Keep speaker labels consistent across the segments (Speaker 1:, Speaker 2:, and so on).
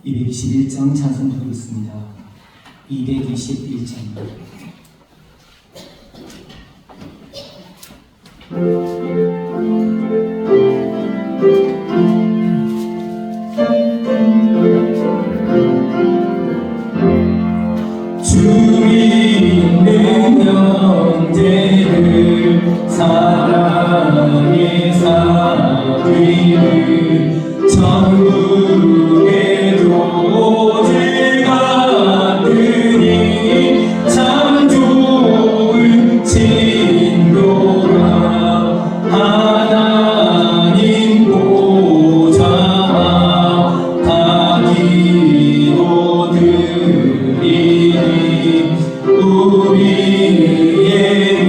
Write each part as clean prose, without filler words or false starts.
Speaker 1: 221장 찬송 부르겠습니다. 221장. 주의 있는 형제를 사랑의 사위를 전국에 도제 같으니 참 좋은 친구라. 하나님 보좌 다 기도드리니 우리의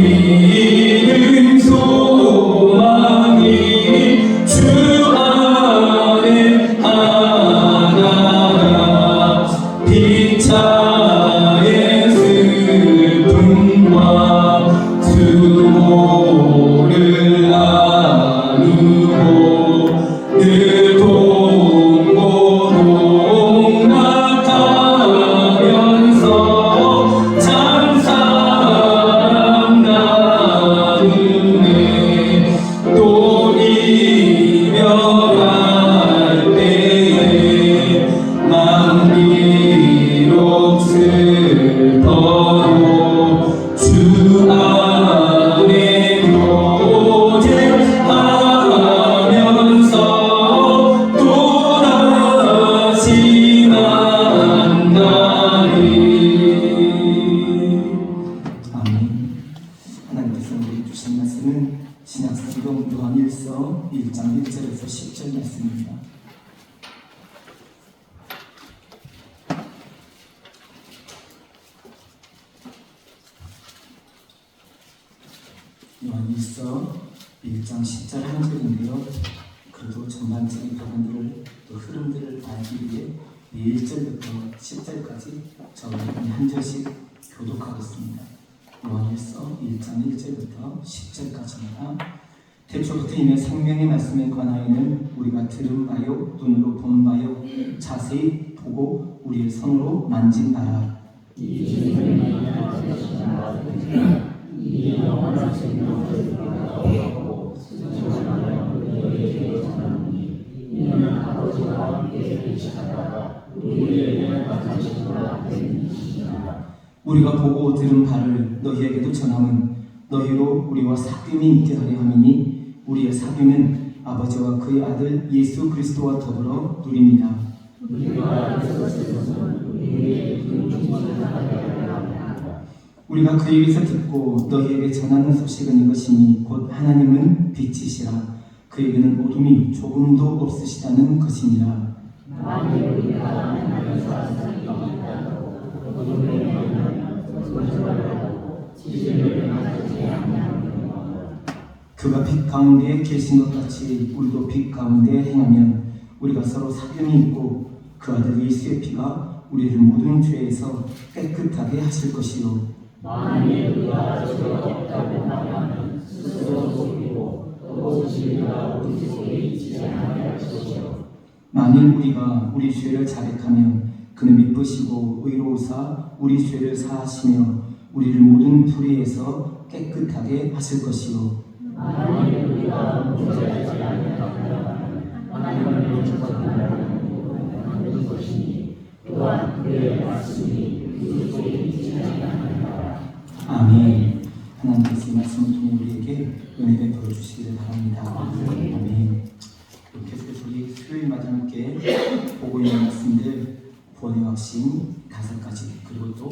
Speaker 1: 믿음 소망이 주 안에 하나라. 빗자의 슬픔과 수모를 나누고 늘 동고동락하면서 참 사랑 나누네. 또 이별할 때에 맘 비록 슬퍼도 주 안에 교제하면서 또다시 만나리. 아멘. 하나님께서 우리에게 주신 말씀은 신약성경 요한일서 1장 1절에서 10절 말씀입니다. 요한일서 1장 10절 한 절인데요. 그래도 전반적인 부분들을 또 흐름들을 알기 위해 1절부터 10절까지 저희는 한 절씩 교독하겠습니다. 요한일서 1장 1절부터 10절까지입니다. 태초부터 이미 생명의 말씀에 관하여는 우리가 들은 바요 눈으로 본 바요 자세히 보고 우리의 손으로 만진 바라. 이 영원한 생명을 얻고 스스로는 우리에게 전하노니 이는 아버지와 함께 계시다가 우리에게 나타나시리라 된 이시니라. 우리가 보고 들은 바를 너희에게도 전함은 너희로 우리와 사귐이 있게 하려 함이니 우리의 사귐은 아버지와 그의 아들 예수 그리스도와 더불어 누립니다. 우리가 그에게서 듣고 너희에게 전하는 소식은 이것이니 곧 하나님은 빛이시라. 그에게는 어둠이 조금도 없으시다는 것이니라. 그가 빛 가운데 계신 것 같이 우리도 빛 가운데 행하면 우리가 서로 사귐이 있고 그 아들 예수의 피가 우리를 모든 죄에서 깨끗하게 하실 것이요. 만일 우리가 죄가 없다고 말하면 스스로 속이고 또 진리가 우리 속에 있지 않을 것이요. 만일 우리가 우리 죄를 자백하면 그는 미쁘시고 의로우사 우리 죄를 사하시며 우리를 모든 불의에서 깨끗하게 하실 것이요. 만일 우리가 문제하지 아니하면 하나님을 만드는 것이니 또한 그의 말씀이 우리 속에 있지 아니하느니라. 아멘. 하나님께서 이 말씀을 통해 우리에게 은혜 베풀어 주시기를 바랍니다. 아멘. 계속해서 우리 수요일마다 함께 보고 있는 말씀들 구원의 확신 5가지 그리고 또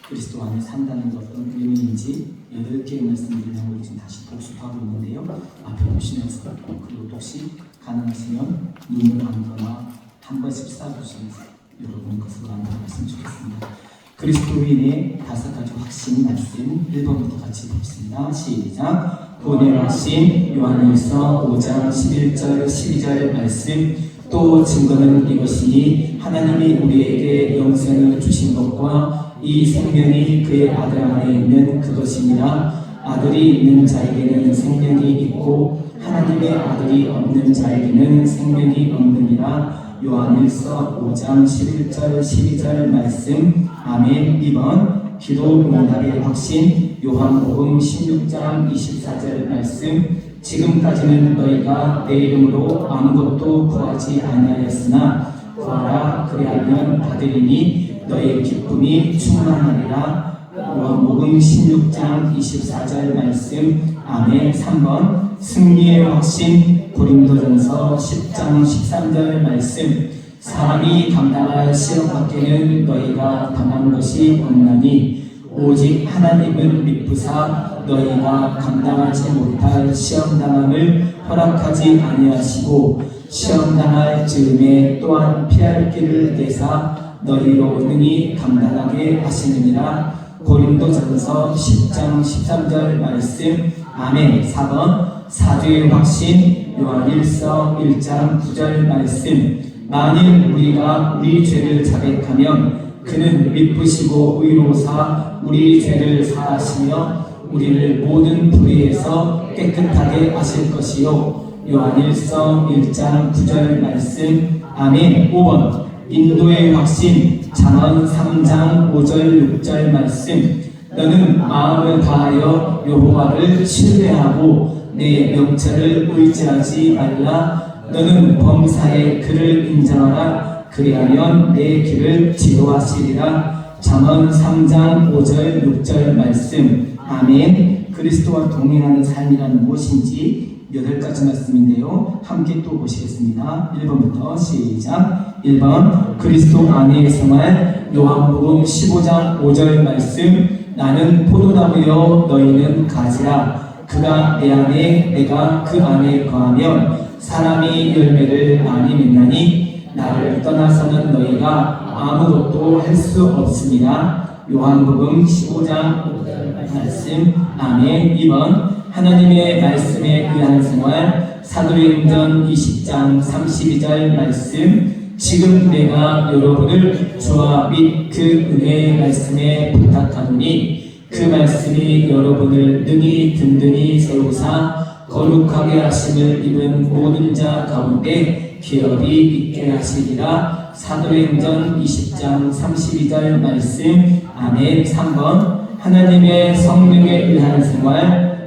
Speaker 1: 그리스도 안에 산다는 게 어떤 의미인지 8개의 말씀들을 우리 지금 다시 복습하고 있는데요. 앞에 보시면서 그리고 혹시 가능하시면 눈을 감거나 한 번씩 쏴주시면서 여러분 것으로 나눠봤으면 좋겠습니다. 그리스도인의 5가지 확신 말씀 1번부터 같이 봅시다. 시작. 구원의 확신 요한일서 5장 11절 12절 말씀. 또 증거는 이것이니 하나님이 우리에게 영생을 주신 것과 이 생명이 그의 아들 안에 있는 그것이니라. 아들이 있는 자에게는 생명이 있고 하나님의 아들이 없는 자에게는 생명이 없느니라. 하느니라. 요한일서 5장 11절 12절 말씀. 아멘. 2번 기도 응답의 확신. 요한복음 16장 24절 말씀. 지금까지는 너희가 내 이름으로 아무것도 구하지 아니하였으나 구하라 그리하면 받으리니 너희의 기쁨이 충만하리라. 요한복음 16장 24절 말씀. 아멘. 3번 승리의 확신. 고린도전서 10장 13절 말씀. 사람이 감당할 시험 밖에는 너희가 당한 것이 없나니 오직 하나님은 미쁘사 너희가 감당하지 못할 시험당함을 허락하지 아니하시고 시험당할 즈음에 또한 피할 길을 내사 너희로 능히 감당하게 하시느니라. 고린도전서 10장 13절 말씀. 아멘. 4번 사죄의 확신. 요한일서 1장 9절 말씀. 만일 우리가 우리 죄를 자백하면 그는 미쁘시고 의로우사 우리 죄를 사하시며 우리를 모든 불의에서 깨끗하게 하실 것이요. 요한일서 1장 9절 말씀. 아멘. 5번 인도의 확신. 잠언 3장 5절 6절 말씀. 너는 마음을 다하여 여호와를 신뢰하고 내 명철을 의지하지 말라. 너는 범사에 그를 인정하라. 그리하면 내 길을 지도하시리라. 잠언 3장 5절 6절 말씀. 아멘. 그리스도와 동행하는 삶이란 무엇인지 8가지 말씀인데요. 함께 또 보시겠습니다. 1번부터 시작. 1번 그리스도 안의 생활. 요한복음 15장 5절 말씀. 나는 포도나무여 너희는 가지라. 그가 내 안에 내가 그 안에 거하면 사람이 열매를 많이 맺나니 나를 떠나서는 너희가 아무것도 할 수 없습니다. 요한복음 15장 5절 말씀. 아멘. 2번 하나님의 말씀에 의한 생활. 사도행전 20장 32절 말씀. 지금 내가 여러분을 주와 및 그 은혜의 말씀에 부탁하노니 그 말씀이 여러분을 능히 든든히 세우사 거룩하게 하심을 입은 모든 자 가운데 기업이 있게 하시리라. 사도행전 20장 32절 말씀. 아멘. 3번 하나님의 성령에 의한 생활.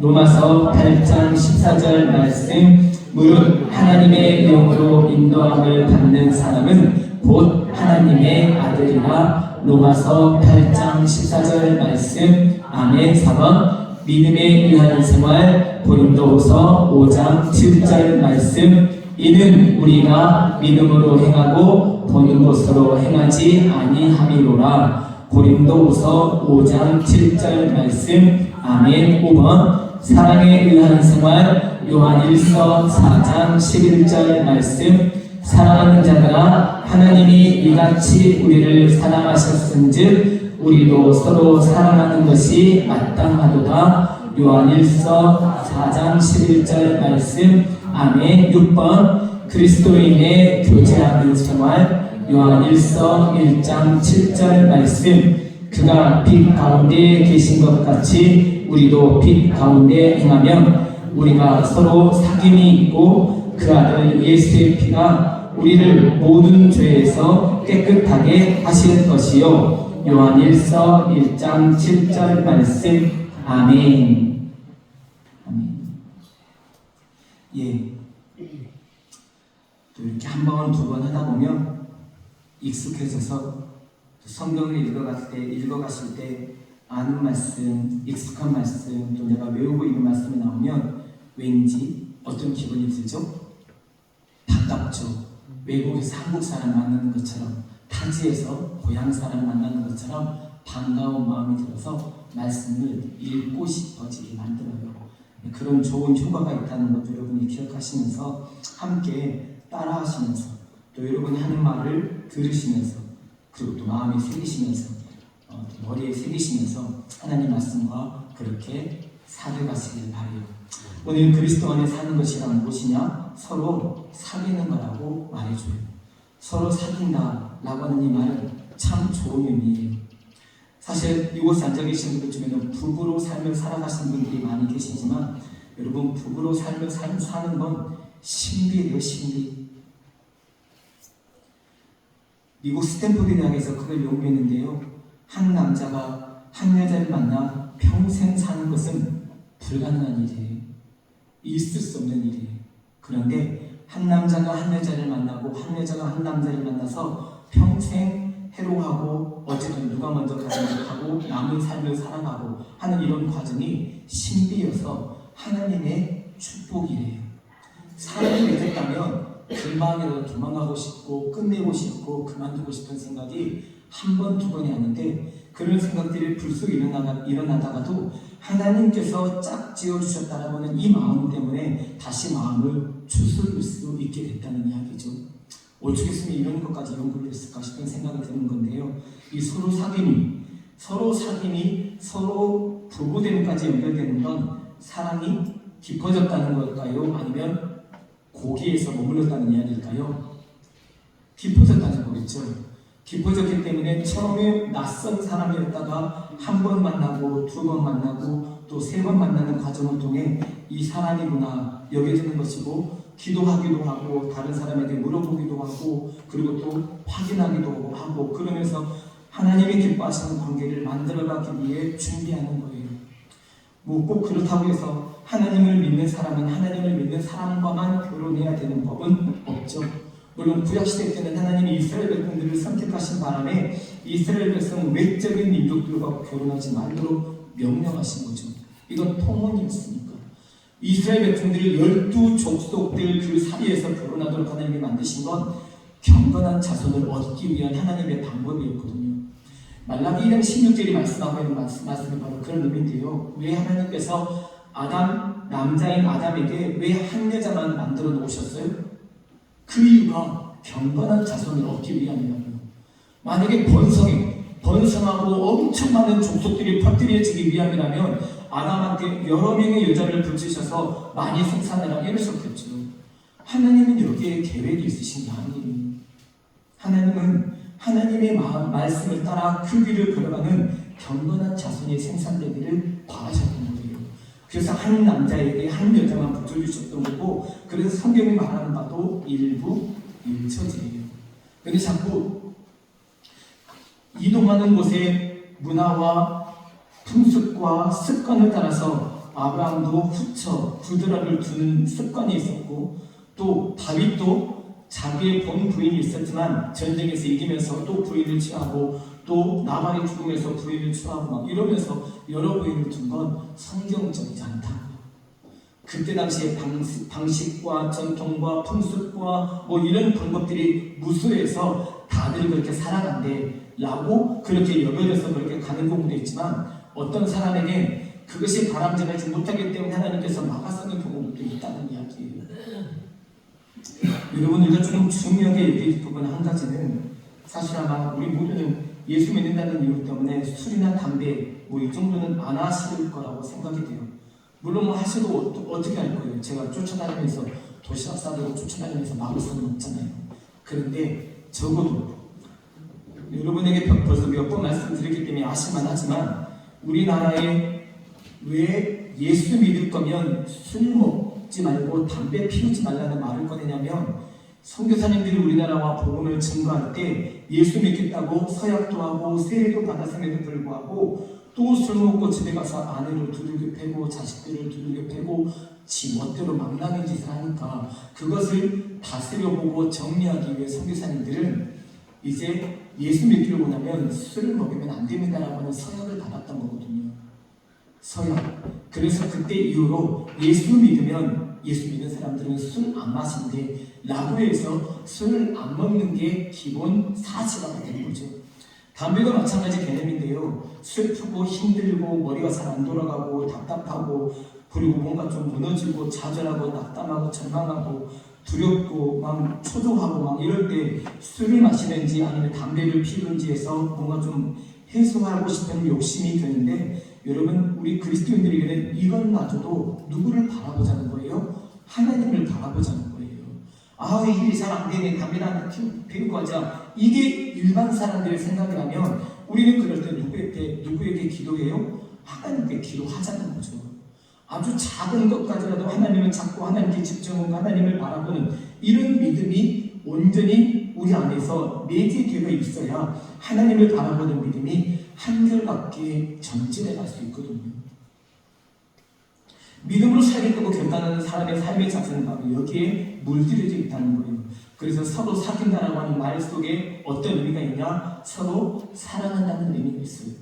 Speaker 1: 로마서 8장 14절 말씀. 무릇 하나님의 영으로 인도함을 받는 사람은 곧 하나님의 아들이라. 로마서 8장 14절 말씀. 아멘. 4번 믿음에 의한 생활. 고린도후서 5장 7절 말씀. 이는 우리가 믿음으로 행하고 보는 것으로 행하지 아니함이로라. 고린도후서 5장 7절 말씀. 아멘. 5번 사랑에 의한 생활. 요한일서 4장 11절 말씀. 사랑하는 자들아 하나님이 이같이 우리를 사랑하셨은즉 우리도 서로 사랑하는 것이 마땅하도다. 요한일서 4장 11절 말씀. 아멘. 6번 그리스도인의 교제하는 생활. 요한일서 1장 7절 말씀. 그가 빛 가운데 계신 것 같이 우리도 빛 가운데 행하면 우리가 서로 사귐이 있고 그 아들 예수의 피가 우리를 모든 죄에서 깨끗하게 하실 것이요. 요한일서 1장 7절 말씀. 아멘. 아멘. 예. 또 이렇게 한 번, 두 번 하다 보면 익숙해져서 성경을 읽어가실 때 아는 말씀, 익숙한 말씀, 또 내가 외우고 있는 말씀이 나오면 왠지 어떤 기분이 들죠? 반갑죠. 외국에서 한국 사람 만나는 것처럼, 타지에서 고향 사람 만나는 것처럼 반가운 마음이 들어서 말씀을 읽고 싶어지게 만들어요. 그런 좋은 효과가 있다는 것도 여러분이 기억하시면서 함께 따라하시면서 또 여러분이 하는 말을 들으시면서 그리고 또 마음에 새기시면서 머리에 새기시면서 하나님 말씀과 그렇게 살아가시길 바라요. 오늘 그리스도 안에 사는 것이란 무엇이냐? 서로 사귀는 거라고 말해줘요. 서로 사귄다라고 하는 이 말은 참 좋은 의미예요. 사실 이곳에 앉아 계신 분들 중에는 부부로 삶을 살아가시는 분들이 많이 계시지만 여러분 부부로 삶을 사는 건 신비예요. 신비. 미국 스탠포드 대학에서 그걸 연구했는데요. 한 남자가 한 여자를 만나 평생 사는 것은 불가능한 일이에요. 있을 수 없는 일이에요. 그런데 한 남자가 한 여자를 만나고 한 여자가 한 남자를 만나서 평생 해로하고 어쨌든 누가 먼저 가장 하고 남은 삶을 살아가고 하는 이런 과정이 신비여서 하나님의 축복이래요. 사람이 맺었다면 금방이라도 도망가고 싶고 끝내고 싶고 그만두고 싶은 생각이 한 번, 두 번이 아닌데 그런 생각들이 불쑥 일어나다가도 하나님께서 짝 지어주셨다라는 이 마음 때문에 다시 마음을 추스릴 수 있게 됐다는 이야기죠. 어떻게 했으면 이런 것까지 연구를 했을까 싶은 생각이 드는 건데요. 이 서로 사귐이 서로 부부됨까지 연결되는 건 사랑이 깊어졌다는 걸까요? 아니면 고기에서 머물렀다는 이야기일까요? 깊어졌다는 거겠죠. 깊어졌기 때문에 처음에 낯선 사람이었다가 한 번 만나고 두 번 만나고 또 세 번 만나는 과정을 통해 이 사람이구나 여겨지는 것이고 기도하기도 하고 다른 사람에게 물어보기도 하고 그리고 또 확인하기도 하고 그러면서 하나님이 기뻐하시는 관계를 만들어가기 위해 준비하는 거예요. 뭐 꼭 그렇다고 해서 하나님을 믿는 사람은 하나님을 믿는 사람과만 결혼해야 되는 법은 없죠. 물론 구약시대 때는 하나님이 이스라엘 백성들을 선택하신 바람에 이스라엘 백성 외적인 민족들과 결혼하지 말도록 명령하신 거죠. 이건 통혼이었으니까. 이스라엘 백성들이 12족속들 그 사이에서 결혼하도록 하나님이 만드신 건 경건한 자손을 얻기 위한 하나님의 방법이었거든요. 말라기 1장 16절이 말씀하고 있는 말씀이 바로 그런 의미인데요. 왜 하나님께서 남자인 아담에게 왜 한 여자만 만들어 놓으셨어요? 그 이유가 경건한 자손을 얻기 위함이라고요. 만약에 번성하고 엄청 많은 족속들이 퍼뜨려지기 위함이라면 아담한테 여러 명의 여자를 붙이셔서 많이 생산하라 이러셨겠죠. 하나님은 여기에 계획이 있으신 게 아니에요. 하나님은 하나님의 말씀을 따라 그 길을 걸어가는 경건한 자손이 생산되기를 바라셨던 거예요. 그래서 한 남자에게 한 여자만 붙여주셨던 거고 그래서 성경이 말하는 바도 일부 일처지예요. 그런데 자꾸 이동하는 곳의 문화와 풍습과 습관을 따라서 아브라함도 후처 구드라를 두는 습관이 있었고 또 다윗도 자기의 본 부인이 있었지만 전쟁에서 이기면서 또 부인을 취하고 또 나발이 죽으면서 부인을 취하고 막 이러면서 여러 부인을 둔 건 성경적이지 않다고요. 그때 당시에 방식과 전통과 풍습과 뭐 이런 방법들이 무수해서 다들 그렇게 살아간대 라고 그렇게 여겨져서 그렇게 가는 경우도 있지만 어떤 사람에게 그것이 바람직하지 못하기 때문에 하나님께서 막아서는 경우도 있다는 이야기예요. 여러분 우리가 좀 중요하게 얘기할 부분 한 가지는 사실 아마 우리 모두는 예수 믿는다는 이유 때문에 술이나 담배 뭐 이 정도는 안 하실 거라고 생각이 돼요. 물론 뭐 하셔도 어떻게 할 거예요. 제가 쫓아다니면서 도시락 싸들고 쫓아다니면서 막을 수는 없잖아요. 그런데 적어도 여러분에게 벌써 몇 번 말씀드렸기 때문에 아실만 하지만 우리나라에 왜 예수 믿을 거면 술 먹지 말고 담배 피우지 말라는 말을 꺼내냐면 선교사님들이 우리나라와 복음을 증거할 때 예수 믿겠다고 서약도 하고 세례도 받았음에도 불구하고 또 술 먹고 집에 가서 아내를 두들겨 패고 자식들을 두들겨 패고 지 멋대로 망나니 짓을 하니까 그것을 다스려보고 정리하기 위해 선교사님들은 이제 예수 믿기를 원하면 술을 먹으면 안 됩니다라고 하는 서약을 받았던 거거든요. 서약. 그래서 그때 이후로 예수 믿는 사람들은 술 안 마신대 라고 해서 술을 안 먹는 게 기본 사실화가 되는 거죠. 담배도 마찬가지 개념인데요. 슬프고 힘들고 머리가 잘 안 돌아가고 답답하고 그리고 뭔가 좀 무너지고 좌절하고 낙담하고 절망하고 두렵고 막 초조하고 막 이럴 때 술을 마시는지 아니면 담배를 피우는지 해서 뭔가 좀 해소하고 싶은 욕심이 드는데 여러분 우리 그리스도인들에게는 이것마저도 누구를 바라보자는 거예요? 하나님을 바라보자는 거예요. 아, 이 일이 잘 안 되네. 담배를 하나 피우고 하자. 이게 일반 사람들의 생각이라면 우리는 그럴 때 누구에게 기도해요? 하나님께 기도하자는 거죠. 아주 작은 것까지라도 하나님을 찾고 하나님께 집중하고 하나님을 바라보는 이런 믿음이 온전히 우리 안에서 내재되어 있어야 하나님을 바라보는 믿음이 한결같게 전진해 갈 수 있거든요. 믿음으로 살겠다고 결단하는 사람의 삶의 자세는 바로 여기에 물들여져 있다는 거예요. 그래서 서로 사귄다라고 하는 말 속에 어떤 의미가 있냐? 서로 사랑한다는 의미가 있어요.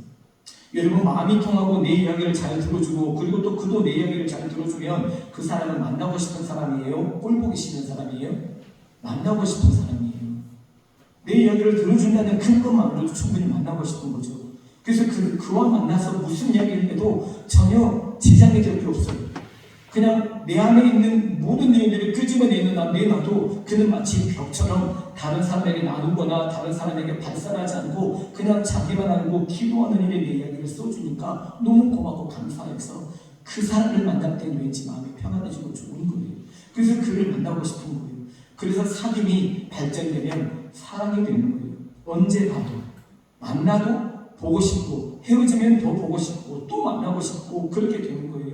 Speaker 1: 여러분, 마음이 통하고 내 이야기를 잘 들어주고, 그리고 또 그도 내 이야기를 잘 들어주면 그 사람은 만나고 싶은 사람이에요? 꼴 보기 싫은 사람이에요? 만나고 싶은 사람이에요. 내 이야기를 들어준다는 근거만으로도 충분히 만나고 싶은 거죠. 그래서 그와 만나서 무슨 이야기를 해도 전혀 지장이 될 게 없어요. 그냥 내 안에 있는 모든 일들을 내놔도 그는 마치 벽처럼 다른 사람에게 나누거나 다른 사람에게 발산하지 않고 그냥 자기만 알고 기도하는 일에 내 이야기를 써주니까 너무 고맙고 감사해서 그 사람을 만날 때는 왠지 마음이 평안해지고 좋은 거예요. 그래서 그를 만나고 싶은 거예요. 그래서 사귐이 발전되면 사랑이 되는 거예요. 언제 봐도 만나도 보고 싶고 헤어지면 더 보고 싶고 또 만나고 싶고 그렇게 되는 거예요.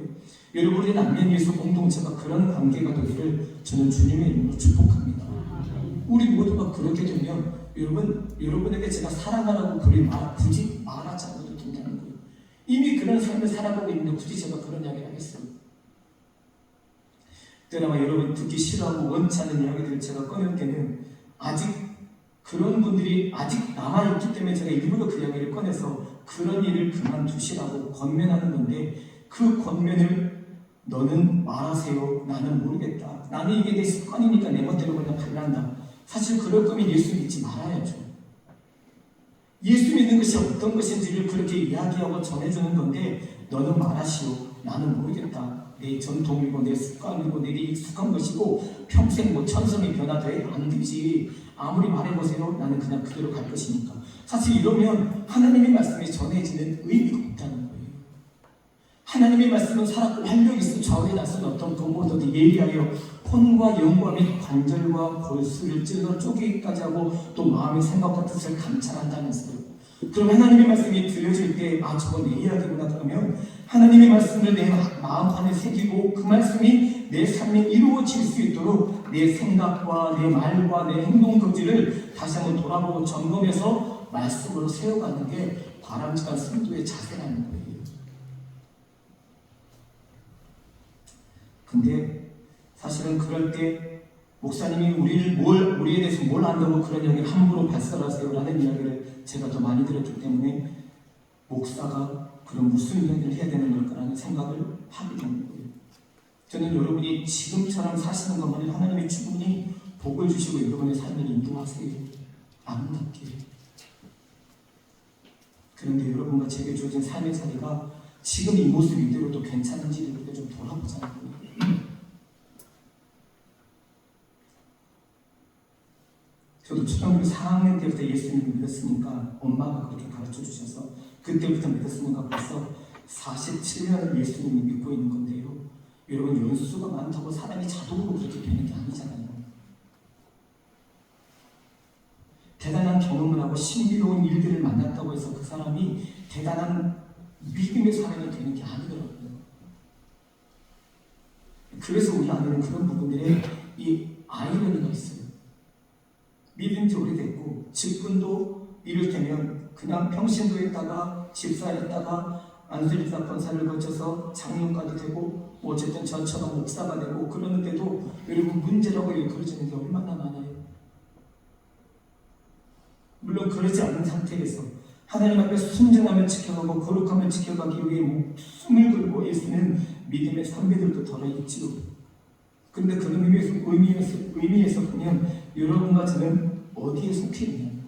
Speaker 1: 여러분의 남녀 예수 공동체가 그런 관계가 되기를 저는 주님의 이름으로 축복합니다. 우리 모두가 그렇게 되면 여러분에게 제가 사랑하라고 굳이 말하지 않아도 된다는 거예요. 이미 그런 삶을 살아가고 있는데 굳이 제가 그런 이야기를 하겠어요. 때나마 여러분 듣기 싫어하고 원치 않는 이야기들을 제가 꺼낼 때는 아직 그런 분들이 아직 남아있기 때문에 제가 일부러 그 이야기를 꺼내서 그런 일을 그만두시라고 권면하는 건데, 그 권면을 너는 말하세요. 나는 모르겠다. 나는 이게 내 습관이니까 내 멋대로 그냥 갈란다. 사실 그럴 거면 예수 믿지 말아야죠. 예수 믿는 것이 어떤 것인지를 그렇게 이야기하고 전해주는 건데, 너는 말하시오. 나는 모르겠다. 내 전통이고 내 습관이고 내게 익숙한 것이고 평생 뭐 천성이 변화돼? 안 되지. 아무리 말해보세요. 나는 그냥 그대로 갈 것이니까. 사실 이러면 하나님의 말씀이 전해지는 의미가 없다는 거예요. 하나님의 말씀은 살았고 활력이 있어 좌우에 나선 어떤 그보다도 예리하여 혼과 영과 및 관절과 골수를 찔러 쪼개기까지 하고 또 마음의 생각과 뜻을 감찰한다면서요. 그럼 하나님의 말씀이 들려질 때 저거 내 이야기구나. 그러면 하나님의 말씀을 내 마음판에 새기고 그 말씀이 내 삶에 이루어질 수 있도록 내 생각과 내 말과 내 행동 거지를 다시 한번 돌아보고 점검해서 말씀으로 세워가는 게 바람직한 성도의 자세라는 거예요. 근데 사실은 그럴 때 목사님이 우리에 대해서 뭘 안다고 그런 이야기를 함부로 발설하세요 라는 이야기를 제가 더 많이 들었기 때문에 목사가 그럼 무슨 이야기를 해야 되는 걸까라는 생각을 하게 된 거예요. 저는 여러분이 지금처럼 사시는 것만을 하나님이 충분히 복을 주시고 여러분의 삶을 인도하세요. 아름답게. 그런데 여러분과 제게 주어진 삶의 자리가 지금 이 모습 이대로도 괜찮은지를 우리가 좀 돌아보자는 거예요. 저도 초등학교 4학년 때부터 예수님을 믿었으니까 엄마가 그렇게 가르쳐 주셔서 그때부터 믿었으니까 벌써 47년을 예수님을 믿고 있는 건데요. 여러분, 연수가 많다고 사람이 자동으로 그렇게 되는 게 아니잖아요. 대단한 경험을 하고 신비로운 일들을 만났다고 해서 그 사람이 대단한 믿음의 사람이 되는 게 아니더라고요. 그래서 우리 안에는 그런 부분들에 이 아이러니가 있어요. 믿은 지 오래됐고 직분도 이를테면 그냥 평신도에다가 집사했다가 안수리사 권사를 거쳐서 장로까지 되고 어쨌든 저처럼 목사가 되고 그러는데도 여러분 문제라고 일컬어지는 게 얼마나 많아요. 물론 그러지 않은 상태에서 하나님 앞에 순전함을 지켜가고 거룩함을 지켜가기 위해 목숨을 걸고 애쓰는 믿음의 선배들도 덜어 있지요. 그런데 그런 의미에서 보면 여러분과 저는 어디에 속해 있냐는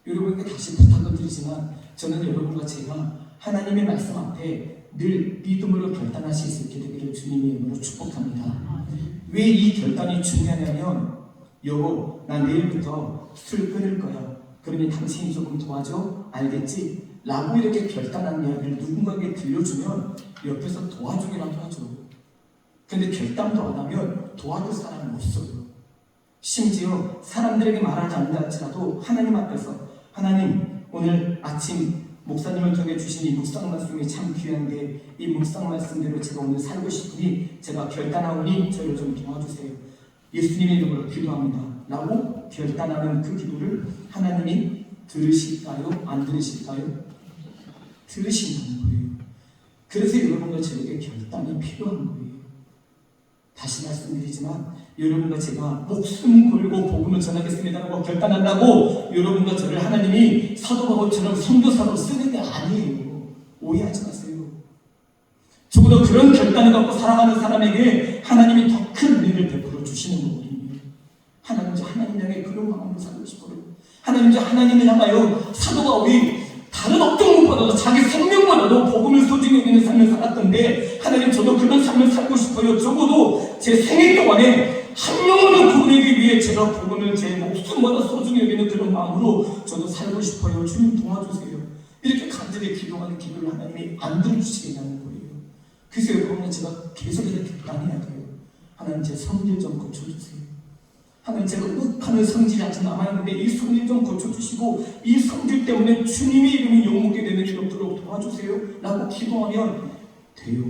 Speaker 1: 거예요. 여러분에게 다시 부탁을 드리지만 저는 여러분과 제가 하나님의 말씀 앞에 늘 믿음으로 결단하실 수 있게 되기를 주님의 이름으로 축복합니다. 왜 이 결단이 중요하냐면, 여보, 나 내일부터 술 끊을 거야. 그러면 당신이 조금 도와줘? 알겠지? 라고 이렇게 결단한 이야기를 누군가에게 들려주면 옆에서 도와주기라도 하죠. 근데 결단도 안 하면 도와줄 사람은 없어요. 심지어 사람들에게 말하지 않는다 할지라도 하나님 앞에서, 하나님, 오늘 아침 목사님을 통해 주신 이 묵상 말씀이 참 귀한데 이 묵상 말씀대로 제가 오늘 살고 싶으니 제가 결단하오니 저를 좀 도와주세요. 예수님의 이름으로 기도합니다. 라고 결단하는 그 기도를 하나님이 들으실까요? 안 들으실까요? 들으신다는 거예요. 그래서 여러분과 저에게 결단이 필요한 거예요. 다시 말씀드리지만 여러분과 제가 목숨 걸고 복음을 전하겠습니다라고 결단한다고 여러분과 저를 하나님이 사도 바울처럼 선교사로 쓰는 게 아니에요. 오해하지 마세요. 적어도 그런 결단을 갖고 살아가는 사람에게 하나님이 더 큰 은혜를 베풀어 주시는 거거든요. 하나님 향해 그런 마음으로 살고 싶어요. 하나님을 향하여 사도 바울이 다른 어떤 것보다도 자기 생명보다도 복음을 소중히 여기는 삶을 살았던데, 하나님 저도 그런 삶을 살고 싶어요. 적어도 제 생애 동안에 한 영혼을 구원하기 위해 제가 복음을 제 목숨보다 소중히 여기는 그런 마음으로 저도 살고 싶어요. 주님 도와주세요. 이렇게 간절히 기도하는 기도를 하나님이 안 들어주시겠냐는 거예요. 그래서 여러분은 제가 계속해서 결단해야 돼요. 하나님 제 성질 좀 고쳐주세요. 하나님 제가 욱하는 성질이 아직 남아있는데 이 성질 좀 고쳐주시고 이 성질 때문에 주님의 이름이 영웅게 되는 일 없도록 도와주세요 라고 기도하면 돼요.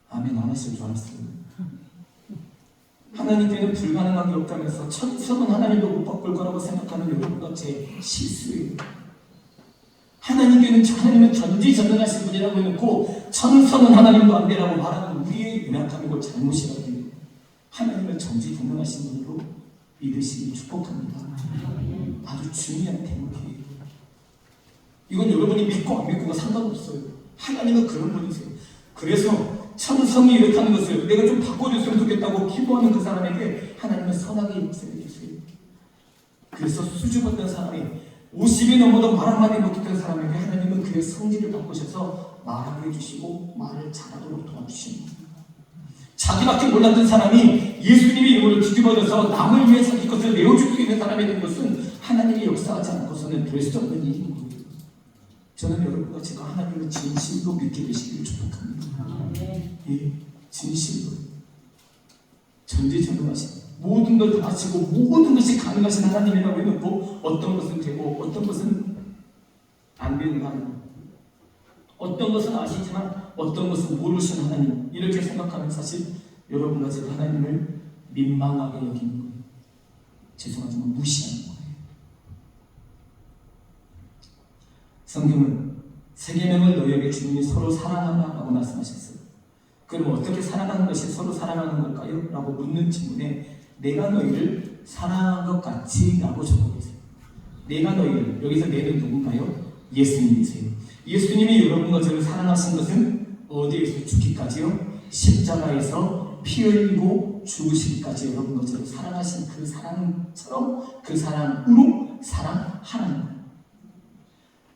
Speaker 1: 아멘 안 하실 줄 알았어요. 하나님께는 불가능한 게 없다면서 천성은 하나님도 못 바꿀 거라고 생각하는 여러분과 제 실수예요. 하나님은 전지전능하신 분이라고 해놓고 천성은 하나님도 안 되라고 말하는 우리의 연약함이고 잘못이라고 해요. 하나님은 전지전능하신 분으로 믿으시기 축복합니다. 아주 중요한 대목이에요. 이건 여러분이 믿고 안 믿고가 상관없어요. 하나님은 그런 분이세요. 그래서 천성이 이렇다는 것을 내가 좀 바꿔줬으면 좋겠다고 기도하는 그 사람에게 하나님은 선하게 역사해 주세요. 그래서 수줍었던 사람이 50이 넘어도 말 한마디 못했던 사람에게 하나님은 그의 성질을 바꾸셔서 말하게 해주시고 말을 잘하도록 도와주십니다. 자기밖에 몰랐던 사람이 예수님의 이름으로 뒤집어져서 남을 위해 자기 것을 내어줄 수 있는 사람이 된 것은 하나님이 역사하지 않고서는 될 수 없는 일인 거예요. 저는 여러분과 제가 하나님을 진실로 믿게 되시기를 축복합니다. 예, 진실로. 전지전능하신 모든 걸 다 하시고 모든 것이 가능하신 하나님이라고 해놓고 어떤 것은 되고 어떤 것은 안 되는 하나님, 어떤 것은 아시지만 어떤 것은 모르시는 하나님, 이렇게 생각하면 사실 여러분과 제가 하나님을 민망하게 여기는 거예요. 죄송하지만 무시하는 거예요. 성경은 세 계명을 너희에게 주님이 서로 사랑하라고 말씀하셨어요. 그럼 어떻게 사랑하는 것이 서로 사랑하는 걸까요? 라고 묻는 질문에 내가 너희를 사랑한 것 같이 라고 적어보세요. 내가 너희를, 여기서 내는 누군가요? 예수님이세요. 예수님이 여러분과 저를 사랑하신 것은 어디에서 죽기까지요? 십자가에서 피 흘리고 죽으시기까지 여러분과 저를 사랑하신 그 사랑처럼 그 사랑으로 사랑하라는 거예요.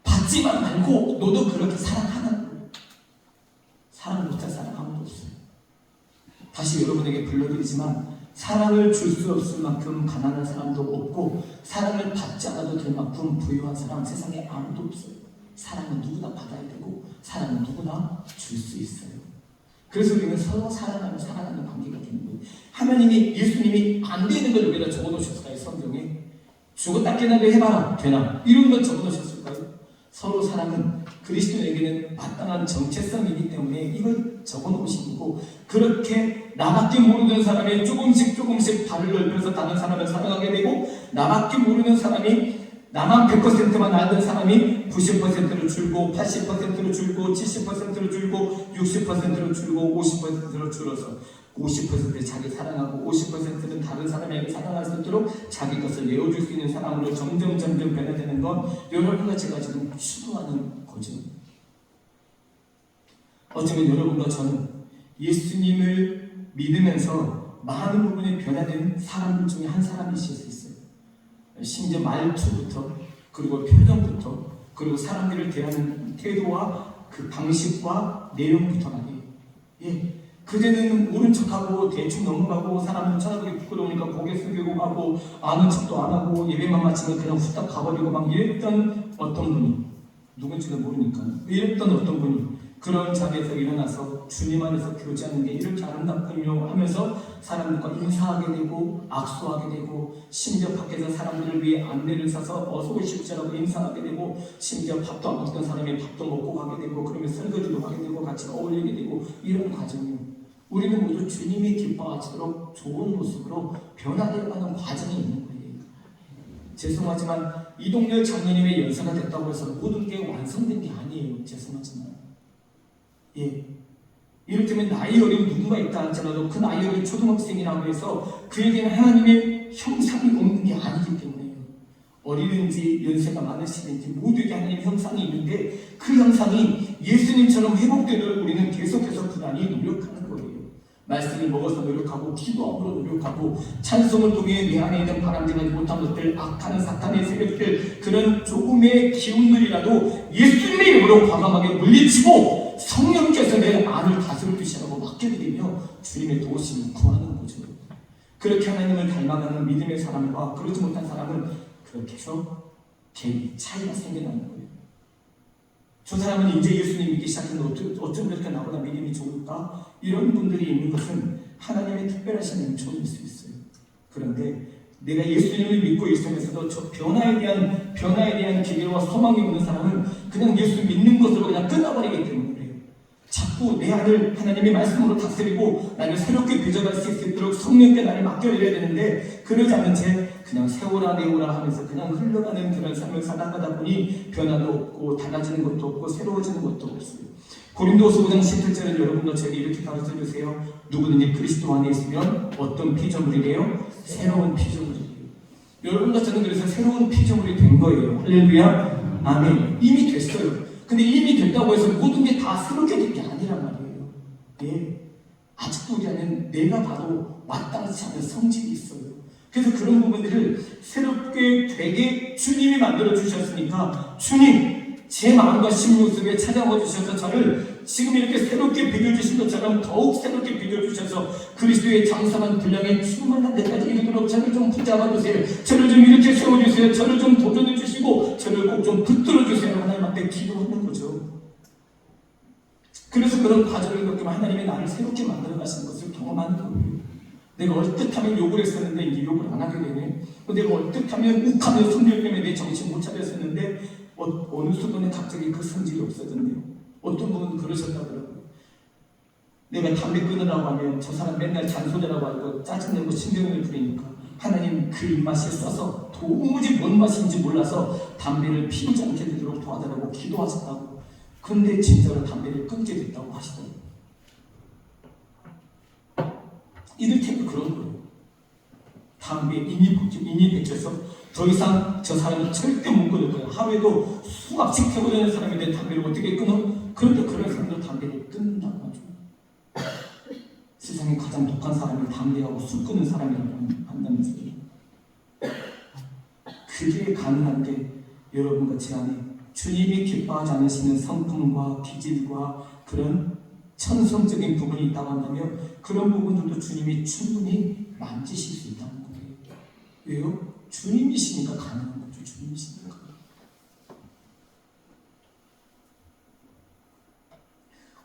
Speaker 1: 받지만 말고 너도 그렇게 사랑하라는 거예요. 사랑 못할 사람 아무도 없어요. 다시 여러분에게 불러드리지만 사랑을 줄 수 없을 만큼 가난한 사람도 없고 사랑을 받지 않아도 될 만큼 부유한 사람 세상에 아무도 없어요. 사랑은 누구나 받아야 되고 사랑은 누구나 줄 수 있어요. 그래서 우리는 서로 사랑하는 관계가 되는 거예요. 하나님이 예수님이 안 되는 걸 여기다 적어놓으셨을까요? 성경에 죽었다 깨나도 해봐라 되나? 이런 걸 적어놓으셨을까요? 서로 사랑은 그리스도에게는 마땅한 정체성이기 때문에 이걸 적어놓으신 거고, 그렇게 나밖에 모르는 사람이 조금씩 발을 넓혀서 다른 사람을 사랑하게 되고, 나밖에 모르는 사람이 나만 100%만 알던 사람이 90%로 줄고 80%로 줄고 70%로 줄고 60%로 줄고 50%로 줄어서 50% 자기 사랑하고 50%는 다른 사람에게 사랑할 수 있도록 자기 것을 내어줄 수 있는 사람으로 점점 변화되는 건 여러분과 제가 지금 추구하는 거죠. 어쩌면 여러분과 저는 예수님을 믿으면서 많은 부분이 변화된 사람들 중에 한 사람이실 수 있어요. 심지어 말투부터 그리고 표정부터 그리고 사람들을 대하는 태도와 그 방식과 내용부터 말이에요. 예. 그전에는 모른 척하고 대충 넘어가고 사람을 쳐다보기 부끄러우니까 고개 숙이고 가고 아는 척도 안 하고 예배만 마치면 그냥 후딱 가버리고 막 이랬던 어떤 분이, 누군지는 모르니까 이랬던 어떤 분이 그런 자리에서 일어나서 주님 안에서 교제하는 게 이렇게 아름답군요 하면서 사람들과 인사하게 되고 악수하게 되고, 심지어 밖에서 사람들을 위해 안내를 사서 어서 오십시오라고 인사하게 되고, 심지어 밥도 안 먹던 사람이 밥도 먹고 가게 되고, 그러면 설거지도 하게 되고 같이 어울리게 되고, 이런 과정이요. 우리는 모두 주님이 기뻐하시도록 좋은 모습으로 변화되어가는 과정이 있는 거예요. 죄송하지만 이동열 장로님의 연세가 됐다고 해서 모든 게 완성된 게 아니에요. 죄송하지만 이를테면 나이 어린 누군가 있다 할지라도 그 나이 어린 초등학생이라고 해서 그에게는 하나님의 형상이 없는 게 아니기 때문에요. 어리든지 연세가 많으시든지 모두에게 하나님의 형상이 있는데 그 형상이 예수님처럼 회복되도록 우리는 계속해서 부단히 노력하는 거예요. 말씀을 먹어서 노력하고 기도함으로 노력하고 찬송을 통해 내 안에 있는 바람직하지 못한 것들, 악하는 사탄의 세력들, 그런 조금의 기운들이라도 예수님의 이름으로 과감하게 물리치고 성령께서 내 안을 다스려 주시라고 맡겨드리며 주님의 도우심을 구하는 거죠. 그렇게 하나님을 닮아가는 믿음의 사람과 그렇지 못한 사람은 그렇게 해서 차이가 생겨나는 거예요. 저 사람은 이제 예수님 믿기 시작했는데 어쩜 그렇게 나보다 믿음이 좋을까? 이런 분들이 있는 것은 하나님의 특별하신 은총일 수 있어요. 그런데 내가 예수님을 믿고 있으면서도 저 변화에 대한 기대와 소망이 없는 사람은 그냥 예수 믿는 것으로 그냥 끝나버리기 때문에 그래요. 자꾸 내 안을 하나님의 말씀으로 다스리고 나를 새롭게 빚어갈 수 있도록 성령께 나를 맡겨드려야 되는데 그러지 않은 채 그냥 세우라 내우라 하면서 그냥 흘러가는 그런 삶을 살아가다 보니 변화도 없고 달라지는 것도 없고 새로워지는 것도 없어요. 고린도서 5장 17절은 여러분도 저에게 이렇게 가르쳐주세요. 누구든지 그리스도 안에 있으면 어떤 피조물이래요? 새로운 피조물이래요. 여러분과 저는 그래서 새로운 피조물이 된 거예요. 할렐루야. 아멘. 이미 됐어요. 근데 이미 됐다고 해서 모든 게 다 새롭게 된 게 아니란 말이에요. 아직도 우리 안에는 내가 봐도 마땅치 않은 성질이 있어요. 그래서 그런 부분들을 새롭게 되게 주님이 만들어 주셨으니까 주님 제 마음과 심령 속에 찾아와 주셔서 저를 지금 이렇게 새롭게 빚어주신 것처럼 더욱 새롭게 빚어주셔서 그리스도의 장성한 분량에 충만한 데까지 이르도록 저를 좀 붙잡아 주세요. 저를 좀 이렇게 세워주세요. 저를 좀 도전해 주시고 저를 꼭 좀 붙들어 주세요. 하나님 앞에 기도하는 거죠. 그래서 그런 과정을 겪으면 하나님의 나를 새롭게 만들어 가시는 것을 경험하는 거예요. 내가 얼뜻하면 욕을 했었는데 이제 욕을 안 하게 되네. 내가 얼뜻하면 욱하면 성질 때문에 내 정신 못 차렸었는데 어느 순간에 갑자기 그 성질이 없어졌네요. 어떤 분은 그러셨다더라고요. 내가 담배 끊으라고 하면 저 사람 맨날 잔소리라고 하고 짜증내고 신경을 부리니까 하나님 그 입맛에 써서 도무지 뭔 맛인지 몰라서 담배를 피우지 않게 되도록 도와달라고 기도하셨다고. 근데 진짜로 담배를 끊게 됐다고 하시더라고요. 이를테면 그런 거예요. 담배 인이 백혀서 더 이상 저 사람은 절대 못 끊을 거예요. 하루에도 수갑씩 태고 다니는 사람인데 담배를 어떻게 끊어? 그런데 그런 사람도 담배를 끊는다고 하죠. 세상에 가장 독한 사람이 담배하고 술 끊는 사람이라고 한다면서요. 그게 가능한데 여러분과 제 안에 주님이 기뻐하지 않으시는 성품과 기질과 그런 천성적인 부분이 있다고 한다면 그런 부분들도 주님이 충분히 만지실 수 있다는 거예요. 왜요? 주님이시니까 가능한 거죠. 주님이시니까.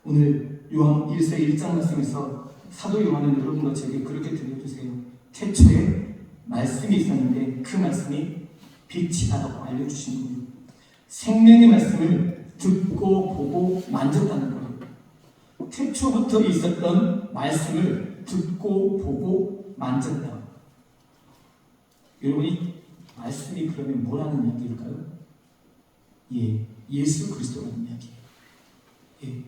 Speaker 1: 오늘 요한 1서 1장 말씀에서 사도 요한은 여러분과 제게 그렇게 들려주세요. 태초에 말씀이 있었는데 그 말씀이 빛이다라고 알려주신 거예요. 생명의 말씀을 듣고 보고 만졌다는 거예요. 태초부터 있었던 말씀을 듣고 보고 만졌다. 여러분이 말씀이 그러면 뭐라는 이야기일까요? 예수 그리스도라는 이야기예요.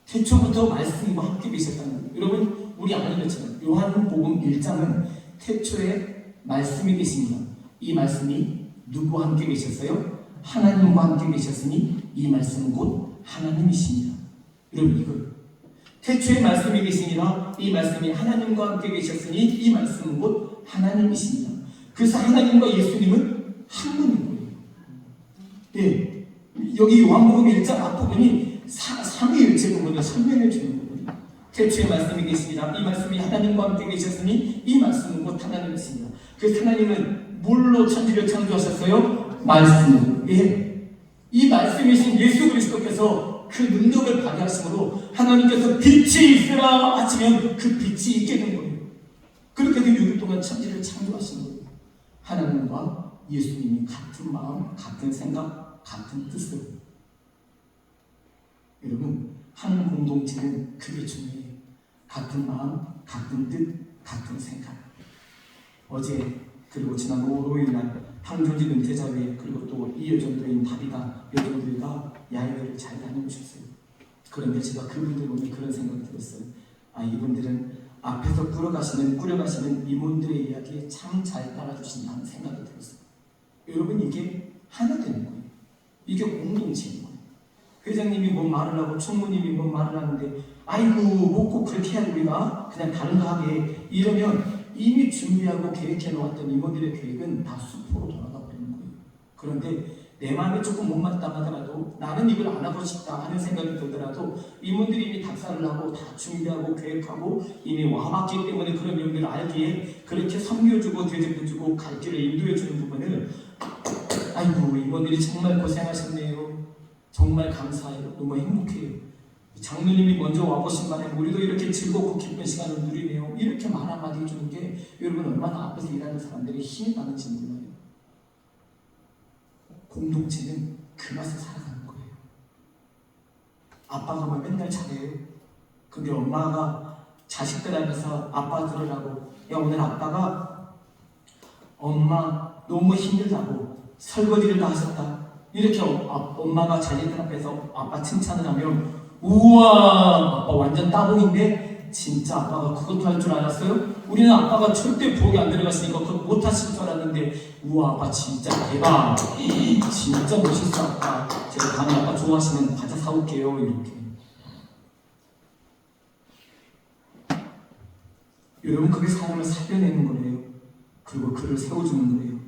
Speaker 1: 태초부터 말씀과 함께 계셨다는 거예요. 여러분 우리 아는 것처럼 요한복음 1장은 태초에 말씀이 계십니다. 이 말씀이 누구와 함께 계셨어요? 하나님과 함께 계셨으니 이 말씀은 곧 하나님이십니다. 여러분 이걸 태초에 말씀이 계시니라 이 말씀이 하나님과 함께 계셨으니 이 말씀은 곧 하나님이십니다. 그래서 하나님과 예수님은 한 분인 거예요. 여기 요한복음 1장 앞부분이 삼위일체 부분을 설명해 주는 거예요. 태초에 말씀이 계시니라 이 말씀이 하나님과 함께 계셨으니 이 말씀은 곧 하나님이십니다. 그래서 하나님은 뭘로 천지를 창조하셨어요? 말씀으로. 이 말씀이신 예수 그리스도께서 그 능력을 발휘하심으로 하나님께서 빛이 있으라 하시면 그 빛이 있게 된 거예요. 그렇게 해서 6일 동안 천지를 창조하신 거예요. 하나님과 예수님이 같은 마음, 같은 생각, 같은 뜻으로. 여러분 한 공동체는 그게 중요해요. 같은 마음, 같은 뜻, 같은 생각. 어제 그리고 지난 5일날 황준진 은퇴자회 그리고 또 이여전도인 다비다 여종들과 야외를 잘 다녀오셨어요. 그런데 제가 그분들 보면 그런 생각이 들었어요. 이분들은 앞에서 꾸려가시는 임원들의 이야기에 참 잘 따라주신다는 생각이 들었어요. 여러분, 이게 하나 되는 거예요. 이게 공동체인 거예요. 회장님이 뭐 말을 하고 총무님이 뭐 말을 하는데 뭐 꼭 그렇게 해야 우리가 그냥 다른 거 하게 이러면 이미 준비하고 계획해 놓았던 임원들의 계획은 다 수포로 돌아가 버리는 거예요. 그런데 내 마음에 조금 못맞다 하더라도 나는 이걸 안 하고 싶다 하는 생각이 들더라도 임원들이 이미 답사를 하고 다 준비하고 계획하고 이미 와봤기 때문에 그런 내용들을 알기에 그렇게 섬겨주고 대접해주고 갈 길을 인도해주는 부분을 임원들이 정말 고생하셨네요. 정말 감사해요. 너무 행복해요. 장로님이 먼저 와보신 바에 우리도 이렇게 즐겁고 기쁜 시간을 누리네요. 이렇게 말 한마디 해주는 게 여러분 얼마나 앞에서 일하는 사람들이 힘이 나는지 몰라요. 공동체는 그 맛을 살아가는 거예요. 아빠가 뭐 맨날 잘해요. 근데 엄마가 자식들 앞에서 아빠 들으라고 오늘 아빠가 엄마 너무 힘들다고 설거지를 다 하셨다. 이렇게 엄마가 자식들 앞에서 아빠 칭찬을 하면 우와 아빠 완전 따봉인데 진짜 아빠가 그것도 할 줄 알았어요? 우리는 아빠가 절대 부엌에 안 들어갔으니까 그거 못하실 줄 알았는데 우와 아빠 진짜 대박 진짜 멋있어 아빠 제가 다음에 아빠 좋아하시는 과자 사올게요 이렇게. 여러분 그게 사람을 살려내는 거예요. 그리고 그를 세워주는 거예요.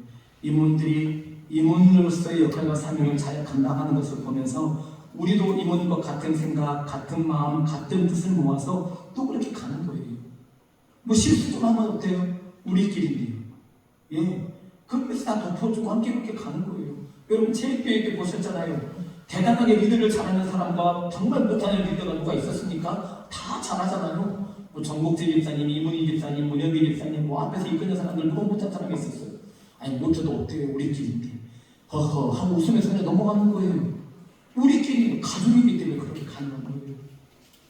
Speaker 1: 임원들이 임원으로서의 역할과 사명을 잘 감당하는 것을 보면서 우리도 임원과 같은 생각, 같은 마음, 같은 뜻을 모아서 또 그렇게 가는 거예요. 뭐 실수 좀 하면 어때요? 우리끼리인데요. 예, 그것을 다 덮어주고 함께 그렇게 가는 거예요. 여러분 체육교육 때 보셨잖아요. 대단하게 리더를 잘하는 사람과 정말 못하는 리더가 누가 있었습니까? 다 잘하잖아요. 뭐 정복재 집사님, 이문희 집사님, 문현기 집사님, 뭐 앞에서 이끄는 사람들 누가 못한 사람이 있었어요. 못해도 어때요? 우리끼리인데. 허허 하고 웃으면서 그냥 넘어가는 거예요. 우리끼리 가족이기 때문에 그렇게 가는 거예요.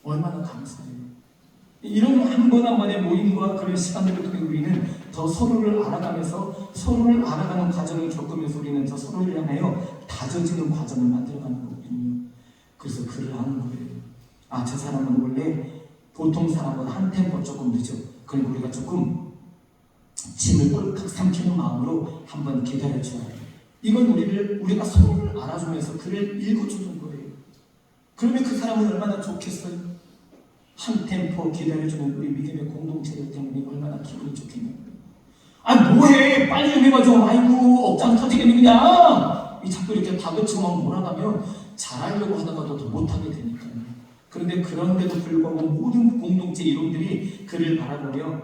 Speaker 1: 얼마나 감사해요. 이런 한 번 한 번의 모임과 그런 시간들을 통해 우리는 더 서로를 알아가면서 서로를 알아가는 과정을 겪으면서 우리는 더 서로를 향하여 다져지는 과정을 만들어가는 거거든요. 그래서 그를 아는 거예요. 저 사람은 원래 보통 사람보다 한 템포 조금 늦어. 그리고 우리가 조금 짐을 꼴깍 삼키는 마음으로 한번 기다려줘야 돼요. 이건 우리가 서로를 알아주면서 그를 읽어주는 거예요. 그러면 그 사람은 얼마나 좋겠어요? 한 템포 기다려주는 우리 믿음의 공동체이기 때문에 얼마나 기분이 좋겠냐고요. 뭐해 빨리 좀 해봐줘. 억장 터지겠네 그냥. 자꾸 이렇게 다그치고 몰아가면 잘하려고 하다가도 더 못하게 되니까요. 그런데 그런데도 불구하고 모든 공동체 이론들이 그를 바라보며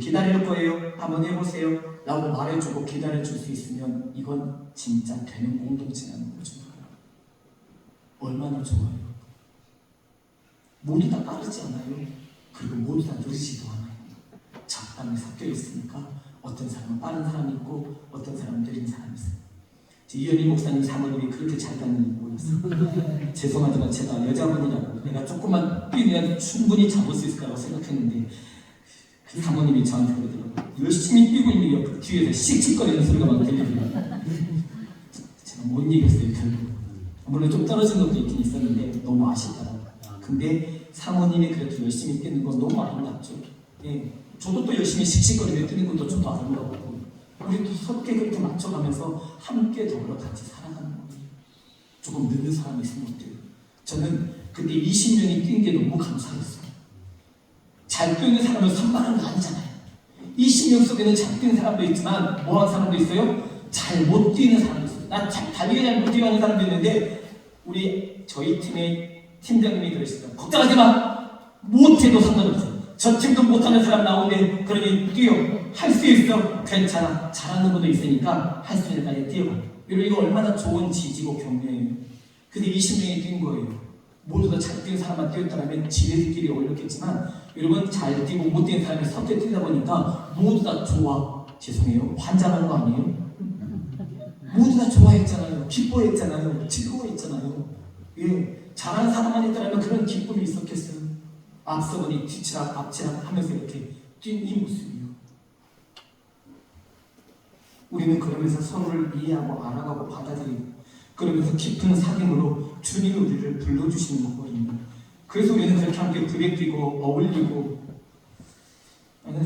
Speaker 1: 기다릴 거예요. 한번 해보세요. 라고 말해주고 기다려줄 수 있으면 이건 진짜 되는 공동체라는 거죠. 얼마나 좋아요. 모두 다 빠르지 않아요. 그리고 모두 다 느리지도 않아요. 적당히 섞여 있으니까 어떤 사람은 빠른 사람이 있고 어떤 사람은 느린 사람이 있어요. 이현희 목사님 사모님이 그렇게 잘 다니는 모였어요. 죄송하지만 제가 여자분이라고 내가 조금만 뛰면 충분히 잡을 수 있을 거라고 생각했는데 그 사모님이 저한테 그러더라고요. 열심히 뛰고 있는 옆 뒤에서 씩씩거리는 소리가 막 들리더라고요. 제가 못 이겼어요 결국. 물론 좀 떨어진 것도 있긴 있었는데 너무 아쉽더라고요. 근데 사모님이 그렇게 열심히 뛰는 건 너무 아름답죠. 예, 저도 또 열심히 씩씩거리며 뛰는 것도 저도 아름답고 우리도 서로 그렇게 맞춰가면서 함께 더불어 같이 살아가는 거예요. 조금 늦는 사람이 있으면 어때요? 저는 그때 20년이 뛴 게 너무 감사했어요. 잘 뛰는 사람을 선발하는 거 아니잖아요. 20년 속에는 잘 뛰는 사람도 있지만 뭐하는 사람도 있어요? 잘 못 뛰는 사람도 있어요. 난 달리기 잘 못 뛰는 사람도 있는데 저희 팀의 팀장님이 그러시더라고요. 걱정하지 마. 못해도 상관없어. 저 팀도 못하는 사람 나오는데 그러니 뛰어. 할 수 있어. 괜찮아. 잘하는 것도 있으니까 할 수 있는 까지 뛰어봐. 여러분 이거 얼마나 좋은 지지고 격려예요. 근데 20명이 뛴 거예요. 모두 다 잘 뛰는 사람만 뛰었다면 지네들끼리 어울렸겠지만 여러분 잘 뛰고 못 뛰는 사람이 섞여 뛰다 보니까 모두 다 좋아. 죄송해요. 환장하는 거 아니에요? 모두 다 좋아했잖아요. 기뻐했잖아요. 즐거워했잖아요. 예, 잘하는 사람만 있다면 그런 기쁨이 있었겠어요. 앞서거니 뒤치락 앞치락 하면서 이렇게 뛴 이 모습이요. 우리는 그러면서 서로를 이해하고 알아가고 받아들이고 그러면서 깊은 사귐으로 주님이 우리를 불러주시는 거거든요. 그래서 우리는 그렇게 함께 부대끼고 어울리고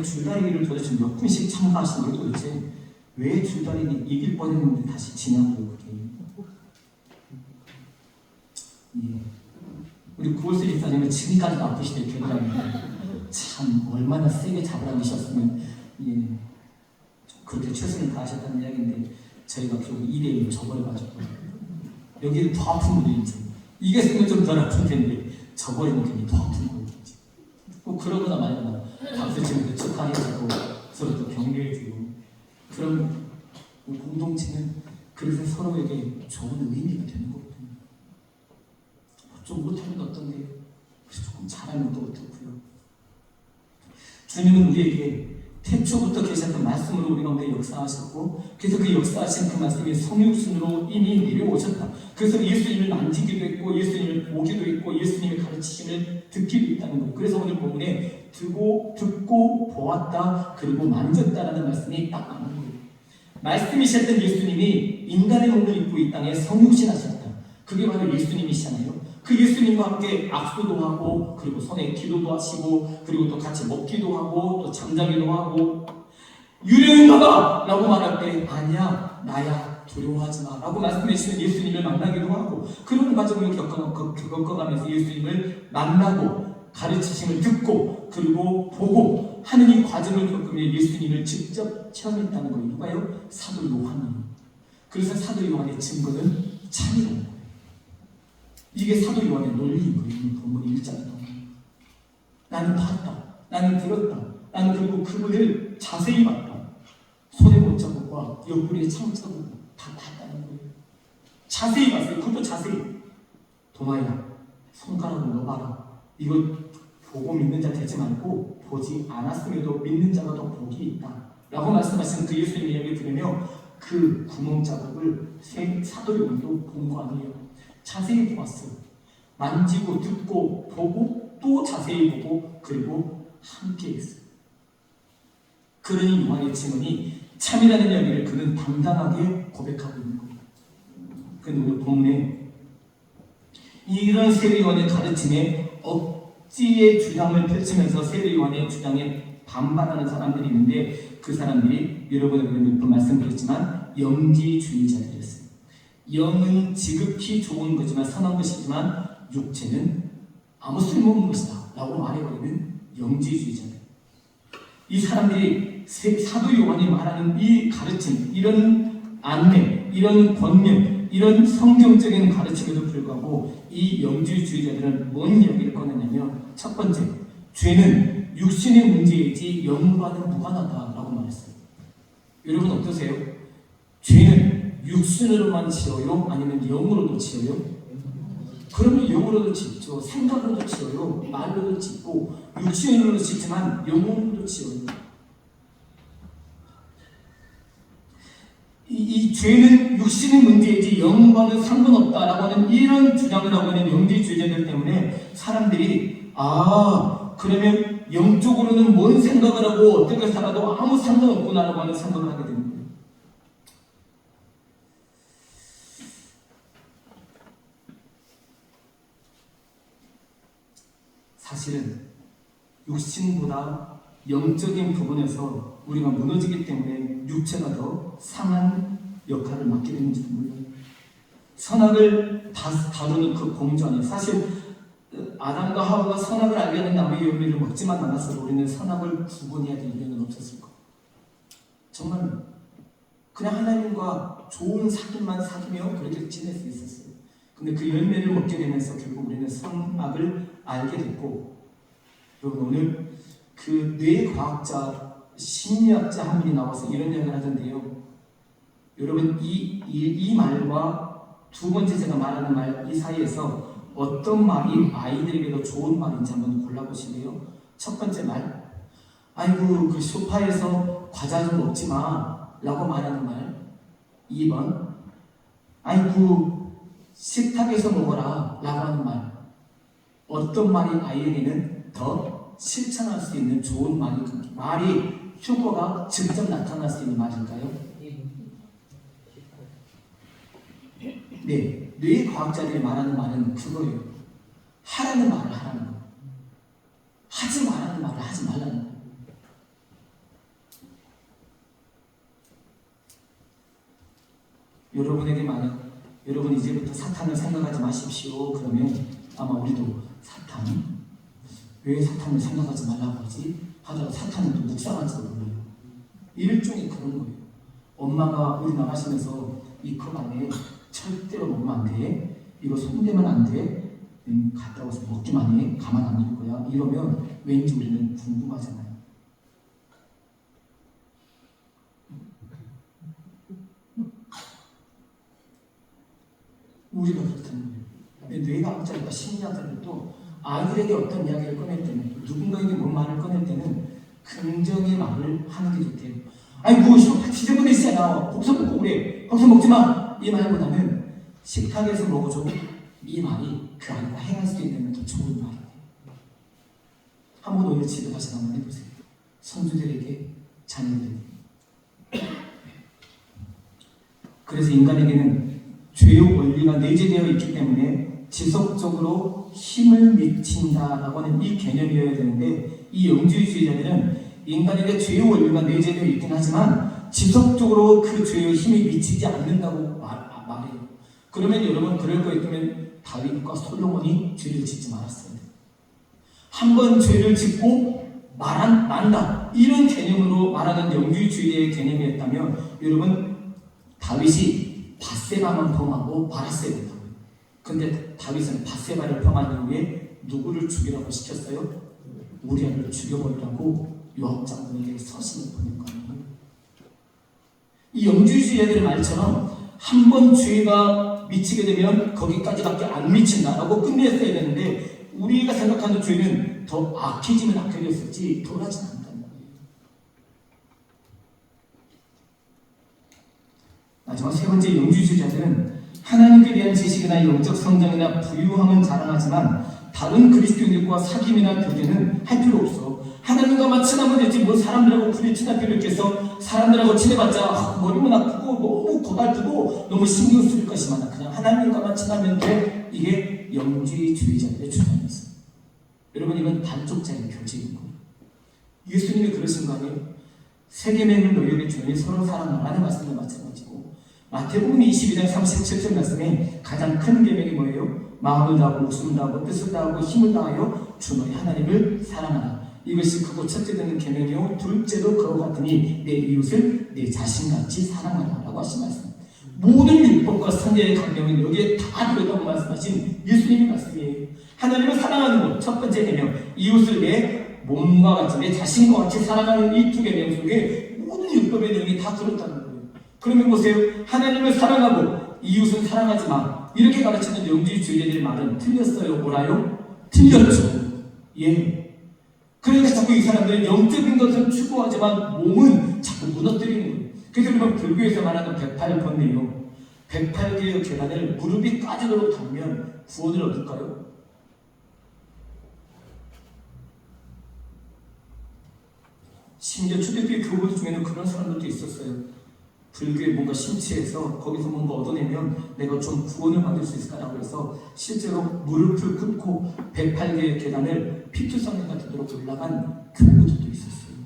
Speaker 1: 줄다리기를 도대체 몇 분씩 참가하시는 게 도대체 왜 줄다리기 이길 뻔했는데 다시 지냐고요. 그게. 예. 우리 구월수 집사님은 지금까지도 아프시대 겨드랑이. 참 얼마나 세게 잡아당기셨으면 예. 그렇게 최선을 다하셨다는 이야기인데 저희가 결국 2대1로 져버려가지고 여기는 더 아픈 분이 있죠. 이게 생면 좀 덜 아픈 텐데 져버리는 괜히 더 아픈 거예요. 꼭 그러거나 말거나 박수 치면서 축하해주고 서로 또 격려해주고 그런 공동체는 그래서 서로에게 좋은 의미가 되는 거거든요. 좀 못하면 어떤데 조금 잘하면 또 어떻고요. 주님은 우리에게 태초부터 계셨던 말씀으로 우리 가운데 역사하셨고 그래서 그 역사하신 그 말씀이 성육순으로 이미 내려오셨다. 그래서 예수님을 만지기도 했고 예수님을 보기도 했고 예수님의 가르치심을 듣기도 했다는 거예요. 그래서 오늘 본문에 듣고 보았다 그리고 만졌다라는 말씀이 딱 나오는 거예요. 말씀이셨던 예수님이 인간의 몸을 입고 이 땅에 성육신하셨다. 그게 바로 예수님이시잖아요. 그 예수님과 함께 악수도 하고 그리고 손에 기도도 하시고 그리고 또 같이 먹기도 하고 또 잠자기도 하고 유령인가봐 라고 말할 때 아니야 나야 두려워하지 마 라고 말씀해 주시는 예수님을 만나기도 하고 그런 과정을 겪어가면서 예수님을 만나고 가르치심을 듣고 그리고 보고 하는 이 과정을 겪으며 예수님을 직접 체험했다는 거예요. 누가요? 사도 요한이에요. 그래서 사도 요한의 증거는 참이라는 거예요. 이게 사도 요한의 논리인 거예요. 본문 1장에 나는 봤다. 나는 들었다. 나는 그리고 그분을 자세히 봤다. 손의 못자국과 옆구리의 창자국 다 봤다는 거예요. 자세히 봤어요. 그것도 자세히. 도마야 손가락을 넣어봐라. 이거 보고 믿는 자 되지 말고 보지 않았음에도 믿는 자가 더 복이 있다. 라고 말씀하시는 그 예수님의 이야기를 들으며 그 구멍 자국을 사도 요한도 본 거 아니에요. 자세히 보았어요. 만지고 듣고 보고 또 자세히 보고 그리고 함께 했어요. 그러니 요한의 증언이 참이라는 이야기를 그는 당당하게 고백하고 있는 거예요. 그런데 오늘 본문에 이런 세례 요한의 가르침에 억지의 주장을 펼치면서 세례 요한의 주장에 반발하는 사람들이 있는데 그 사람들이 여러분에게 몇 번 말씀드렸지만 영지주의자들이었어요. 영은 지극히 좋은 거지만 선한 것이지만 육체는 아무 쓸모없는 것이다 라고 말해버리는 영지주의자들. 이 사람들이 사도 요한이 말하는 이 가르침, 이런 안내, 이런 권면, 이런 성경적인 가르침에도 불구하고 이 영지주의자들은 뭔 이야기를 꺼내냐면 첫 번째, 죄는 육신의 문제이지 영과는 무관하다라고 말했어요. 여러분 어떠세요? 죄는 육신으로만 지어요? 아니면 영으로도 지어요? 그러면 영으로도 짓죠. 생각으로도 지어요. 말로도 짓고 육신으로도 짓지만 영으로도 지어요. 이 죄는 육신의 문제이지 영과는 상관없다라고 하는 이런 주장을 하고 있는 영지주의자들 때문에 사람들이 그러면 영적으로는 뭔 생각을 하고 어떻게 살아도 아무 상관없구나라고 하는 생각을 하게 됩니다. 사실은 육신보다 영적인 부분에서 우리가 무너지기 때문에 육체가 더 상한 역할을 맡게 되는지도 몰라요. 선악을 다루는 그 공주 안에 사실 아담과 하와가 선악을 알게 된 나무의 열매를 먹지만 않았어도 우리는 선악을 구분해야 될 일은 없었을 거예요. 정말 그냥 하나님과 좋은 사귐만 사귀며 그렇게 지낼 수 있었어요. 근데 그 열매를 먹게 되면서 결국 우리는 선악을 알게 됐고, 여러분 오늘 그 뇌과학자, 심리학자 한 분이 나와서 이런 이야기를 하던데요. 여러분 이 말과 두 번째 제가 말하는 말 이 사이에서 어떤 말이 아이들에게 더 좋은 말인지 한번 골라보실래요? 첫 번째 말, 아이고 그 소파에서 과자 좀 먹지 마 라고 말하는 말. 2번, 아이고 식탁에서 먹어라 라고 하는 말. 어떤 말이 아이에게는 더 실천할 수 있는 좋은 말이 효과가 직접 나타날 수 있는 말일까요? 네, 뇌과학자들이 말하는 말은 그거예요. 하라는 말을 하라는 거. 하지 말라는 말을 하지 말라는 거. 여러분에게 만약 여러분 이제부터 사탄을 생각하지 마십시오. 그러면 아마 우리도 사탄? 왜 사탄을 생각하지 말라고 하지? 하다가 사탄은 또 묵상할지도 몰라요. 일종의 그런 거예요. 엄마가 우리 나가시면서 이 컵 안에 절대로 먹으면 안 돼. 이거 손대면 안 돼. 갔다 와서 먹기만 해. 가만 안 둘 거야. 이러면 왠지 우리는 궁금하잖아요. 우리가 그렇다는 거예요. 뇌과학자들과 심리학자들도 아이들에게 어떤 이야기를 꺼낼 때는, 누군가에게 뭔 말을 꺼낼 때는 긍정의 말을 하는 게 좋대요. 아니 뭐 지저분해지잖아. 거기서 먹고 그래. 거기서 먹지 마. 이 말보다는 식탁에서 먹어줘. 이 말이 그 아이가 행할 수 있는 더 좋은 말이에요. 한번 오늘 집에 가서 한번 해보세요. 손주들에게, 자녀들에게. 그래서 인간에게는 죄의 원리가 내재되어 있기 때문에 지속적으로 힘을 미친다라고 하는 이 개념이어야 되는데, 이 영주의주의자들은 인간에게 죄의 원리가 내재되어 있긴 하지만 지속적으로 그 죄의 힘이 미치지 않는다고 말해요. 그러면 여러분 그럴 거 있다면 다윗과 솔로몬이 죄를 짓지 말았어요. 한 번 죄를 짓고 만다 이런 개념으로 말하는 영주의주의의 개념이었다면 여러분 다윗이 밧세바만 범하고 말았어야 된다고요. 근데 다윗은 밧세바를 범한 이후에 누구를 죽이라고 시켰어요? 우리아를 죽여버리라고 요압 장군에게 서신을 보낸 거 아니에요? 이 영주주의자들의 말처럼 한 번 죄가 미치게 되면 거기까지밖에 안 미친다라고 끝냈어야 되는데, 우리가 생각하는 죄는 더 악해지면 악해졌을지 덜하진 않다는 거예요. 마지막 세 번째, 영주주의자들은 하나님께 대한 지식이나 영적 성장이나 부유함은 자랑하지만 다른 그리스도인들과 사귐이나 교제는 할 필요 없어. 하나님과만 친하면 되지 뭐 사람들하고 굳이 친할 필요 있겠어? 사람들하고 친해봤자 머리만 아프고 너무 고달프고 너무 신경 쓸 것이 많아. 그냥 하나님과만 친하면 돼. 이게 영주의자들의 주장이었어요. 여러분, 이건 반쪽짜리 교제인 거예요. 예수님이 그러신 거 아니에요? 세 계명을 너희에게 주니 서로 사랑하라는 말씀도 마찬가지고, 마태복음 22장 37절 말씀에 가장 큰 계명이 뭐예요? 마음을 다하고 목숨을 다하고 뜻을 다하고 힘을 다하여 주 너희 하나님을 사랑하라. 이것이 크고 첫째 되는 계명이요 둘째도 그와 같으니 내 이웃을 내 자신같이 사랑하라 라고 하신 말씀. 모든 율법과 선제의 강령은 여기에 다 들어있다고 말씀하신 예수님의 말씀이에요. 하나님을 사랑하는 것, 첫 번째 계명, 이웃을 내 몸과 같이 내 자신과 같이 사랑하는 이 두 계명 속에 모든 율법의 내용이 다 들어있다는 거예요. 그러면 보세요. 하나님을 사랑하고 이웃은 사랑하지 마. 이렇게 가르치는 영주주의자들의 말은 틀렸어요? 옳아요? 틀렸죠. 예. 그러니까 자꾸 이 사람들은 영적인 것을 추구하지만 몸은 자꾸 무너뜨리는 거예요. 그래서 여러분 불교에서 말하는 108번이에요. 108개의 계단을 무릎이 까지도록 닿으면 구원을 얻을까요? 심지어 초대교회 교우들 중에는 그런 사람들도 있었어요. 불교에 뭔가 심취해서 거기서 뭔가 얻어내면 내가 좀 구원을 받을 수 있을까라고 해서 실제로 무릎을 꿇고 108개의 계단을 피투성에 같도록 올라간 교우들도 있었어요.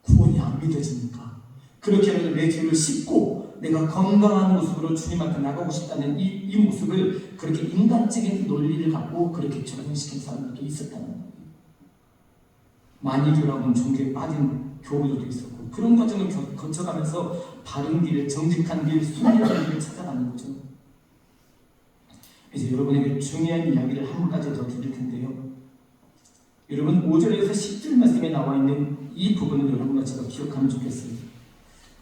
Speaker 1: 구원이 안 믿어지니까. 그렇게 하면 내 죄를 씻고 내가 건강한 모습으로 주님 앞에 나가고 싶다는 이 모습을 그렇게 인간적인 논리를 갖고 그렇게 적용시킨 사람들도 있었다는 거예요. 만이교라고 종교에 빠진 교우들도 있었고, 그런 과정을 거쳐가면서 바른 길, 정직한 길, 순리한 길을 찾아가는 거죠. 이제 여러분에게 중요한 이야기를 한 가지 더 드릴 텐데요. 여러분 5절에서 10절 말씀에 나와 있는 이 부분을 여러분과 제가 기억하면 좋겠어요.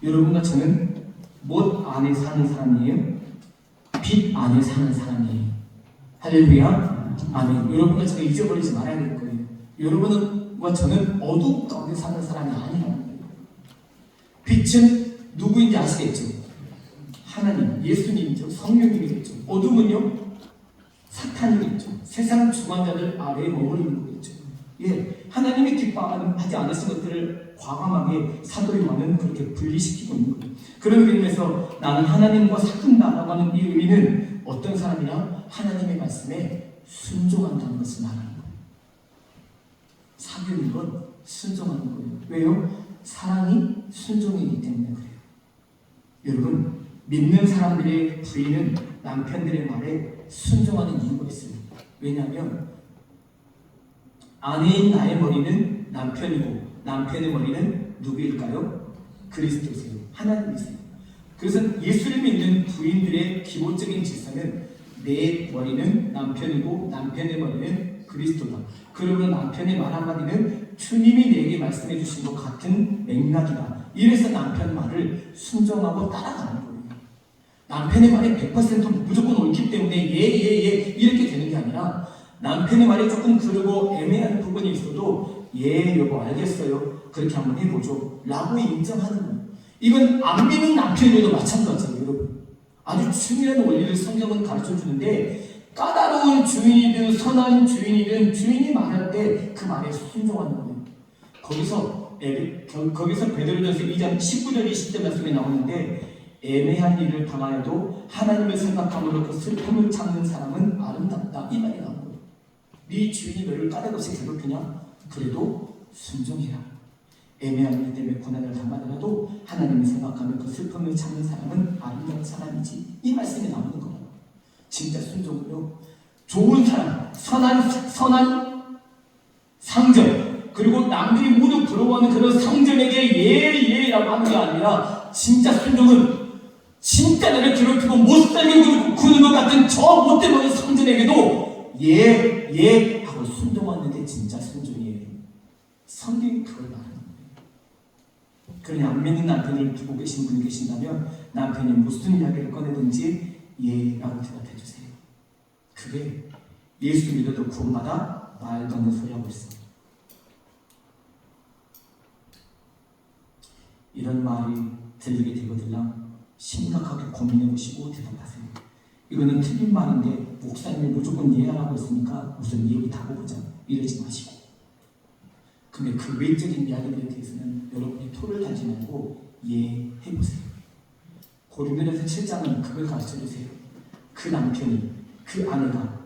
Speaker 1: 여러분과 저는 못 안에 사는 사람이에요? 빛 안에 사는 사람이에요. 할렐루야. 아멘. 여러분과 제가 잊어버리지 말아야 될 거예요. 여러분과 저는 어둠 가운데 사는 사람이 아니라는 거예요. 빛은 누구인지 아시겠죠? 하나님, 예수님이죠. 성령님이겠죠. 어둠은요? 사탄이겠죠. 세상 주관자들 아래에 머무르는 거겠죠. 예, 하나님이 기뻐하지 않으신 것들을 과감하게 사도 요한은 그렇게 분리시키고 있는 거예요. 그런 의미에서 나는 하나님과 사귄다라고 하는 이 의미는 어떤 사람이냐? 하나님의 말씀에 순종한다는 것을 말하는 거예요. 사귀는 건 순종하는 거예요. 왜요? 사랑이 순종이기 때문에 그래요. 여러분, 믿는 사람들의 부인은 남편들의 말에 순종하는 이유가 있어요. 왜냐하면 아내인 나의 머리는 남편이고 남편의 머리는 누구일까요? 그리스도세요. 하나님이세요. 그래서 예수를 믿는 부인들의 기본적인 질서는 내 머리는 남편이고 남편의 머리는 그리스도다. 그러면 남편의 말 한마디는 주님이 내게 말씀해 주신 것 같은 맥락이다. 이래서 남편 말을 순종하고 따라가는 거예요. 남편의 말이 100% 무조건 옳기 때문에 예 이렇게 되는 게 아니라 남편의 말이 조금 그러고 애매한 부분이 있어도 예 여보 알겠어요. 그렇게 한번 해보죠. 라고 인정하는 거예요. 이건 안 믿는 남편에도 마찬가지예요. 여러분. 아주 중요한 원리를 성경은 가르쳐 주는데 까다로운 주인이든 선한 주인이든 주인이 말할 때 그 말에 순종하는 거예요. 거기서 베드로전서 2장 19절 20절 말씀이 나오는데 애매한 일을 당하여도 하나님을 생각함으로 그 슬픔을 참는 사람은 아름답다. 이 말이 나온 거예요. 네 주인이 너를 까다롭이 괴롭히냐? 그래도 순종해라. 애매한 일 때문에 고난을 당하더라도 하나님을 생각하면 그 슬픔을 참는 사람은 아름다운 사람이지. 이 말씀이 나오는 거예요. 진짜 순종으로 좋은 사람, 선한 상전, 그리고 남들이 모두 부러워하는 그런 상전에게 예라고 하는 게 아니라 진짜 순종은 진짜 나를 괴롭히고 못살게 구는 것 같은 저 못돼 보이는 상전에게도 예 하고 순종하는데 진짜 순종이에요. 성경이 그걸 말하는 거예요. 그러니 안 믿는 남편을 두고 계신 분이 계신다면 남편이 무슨 이야기를 꺼내든지 예라고 대답해 주세요. 그게 예수 믿어도 구원받아 말도 안 되는 소리 하고 있어. 이런 말이 들리게 되거든요. 심각하게 고민해 보시고 대답하세요. 이거는 틀린 말인데 목사님이 무조건 이해하라고 했으니까 우선 이해를 다 보자. 이러지 마시고. 근데 그 외적인 이야기들에 대해서는 여러분이 토를 달지 말고 이해해보세요. 고린도전서 7장은 그걸 가르쳐주세요. 그 남편이, 그 아내가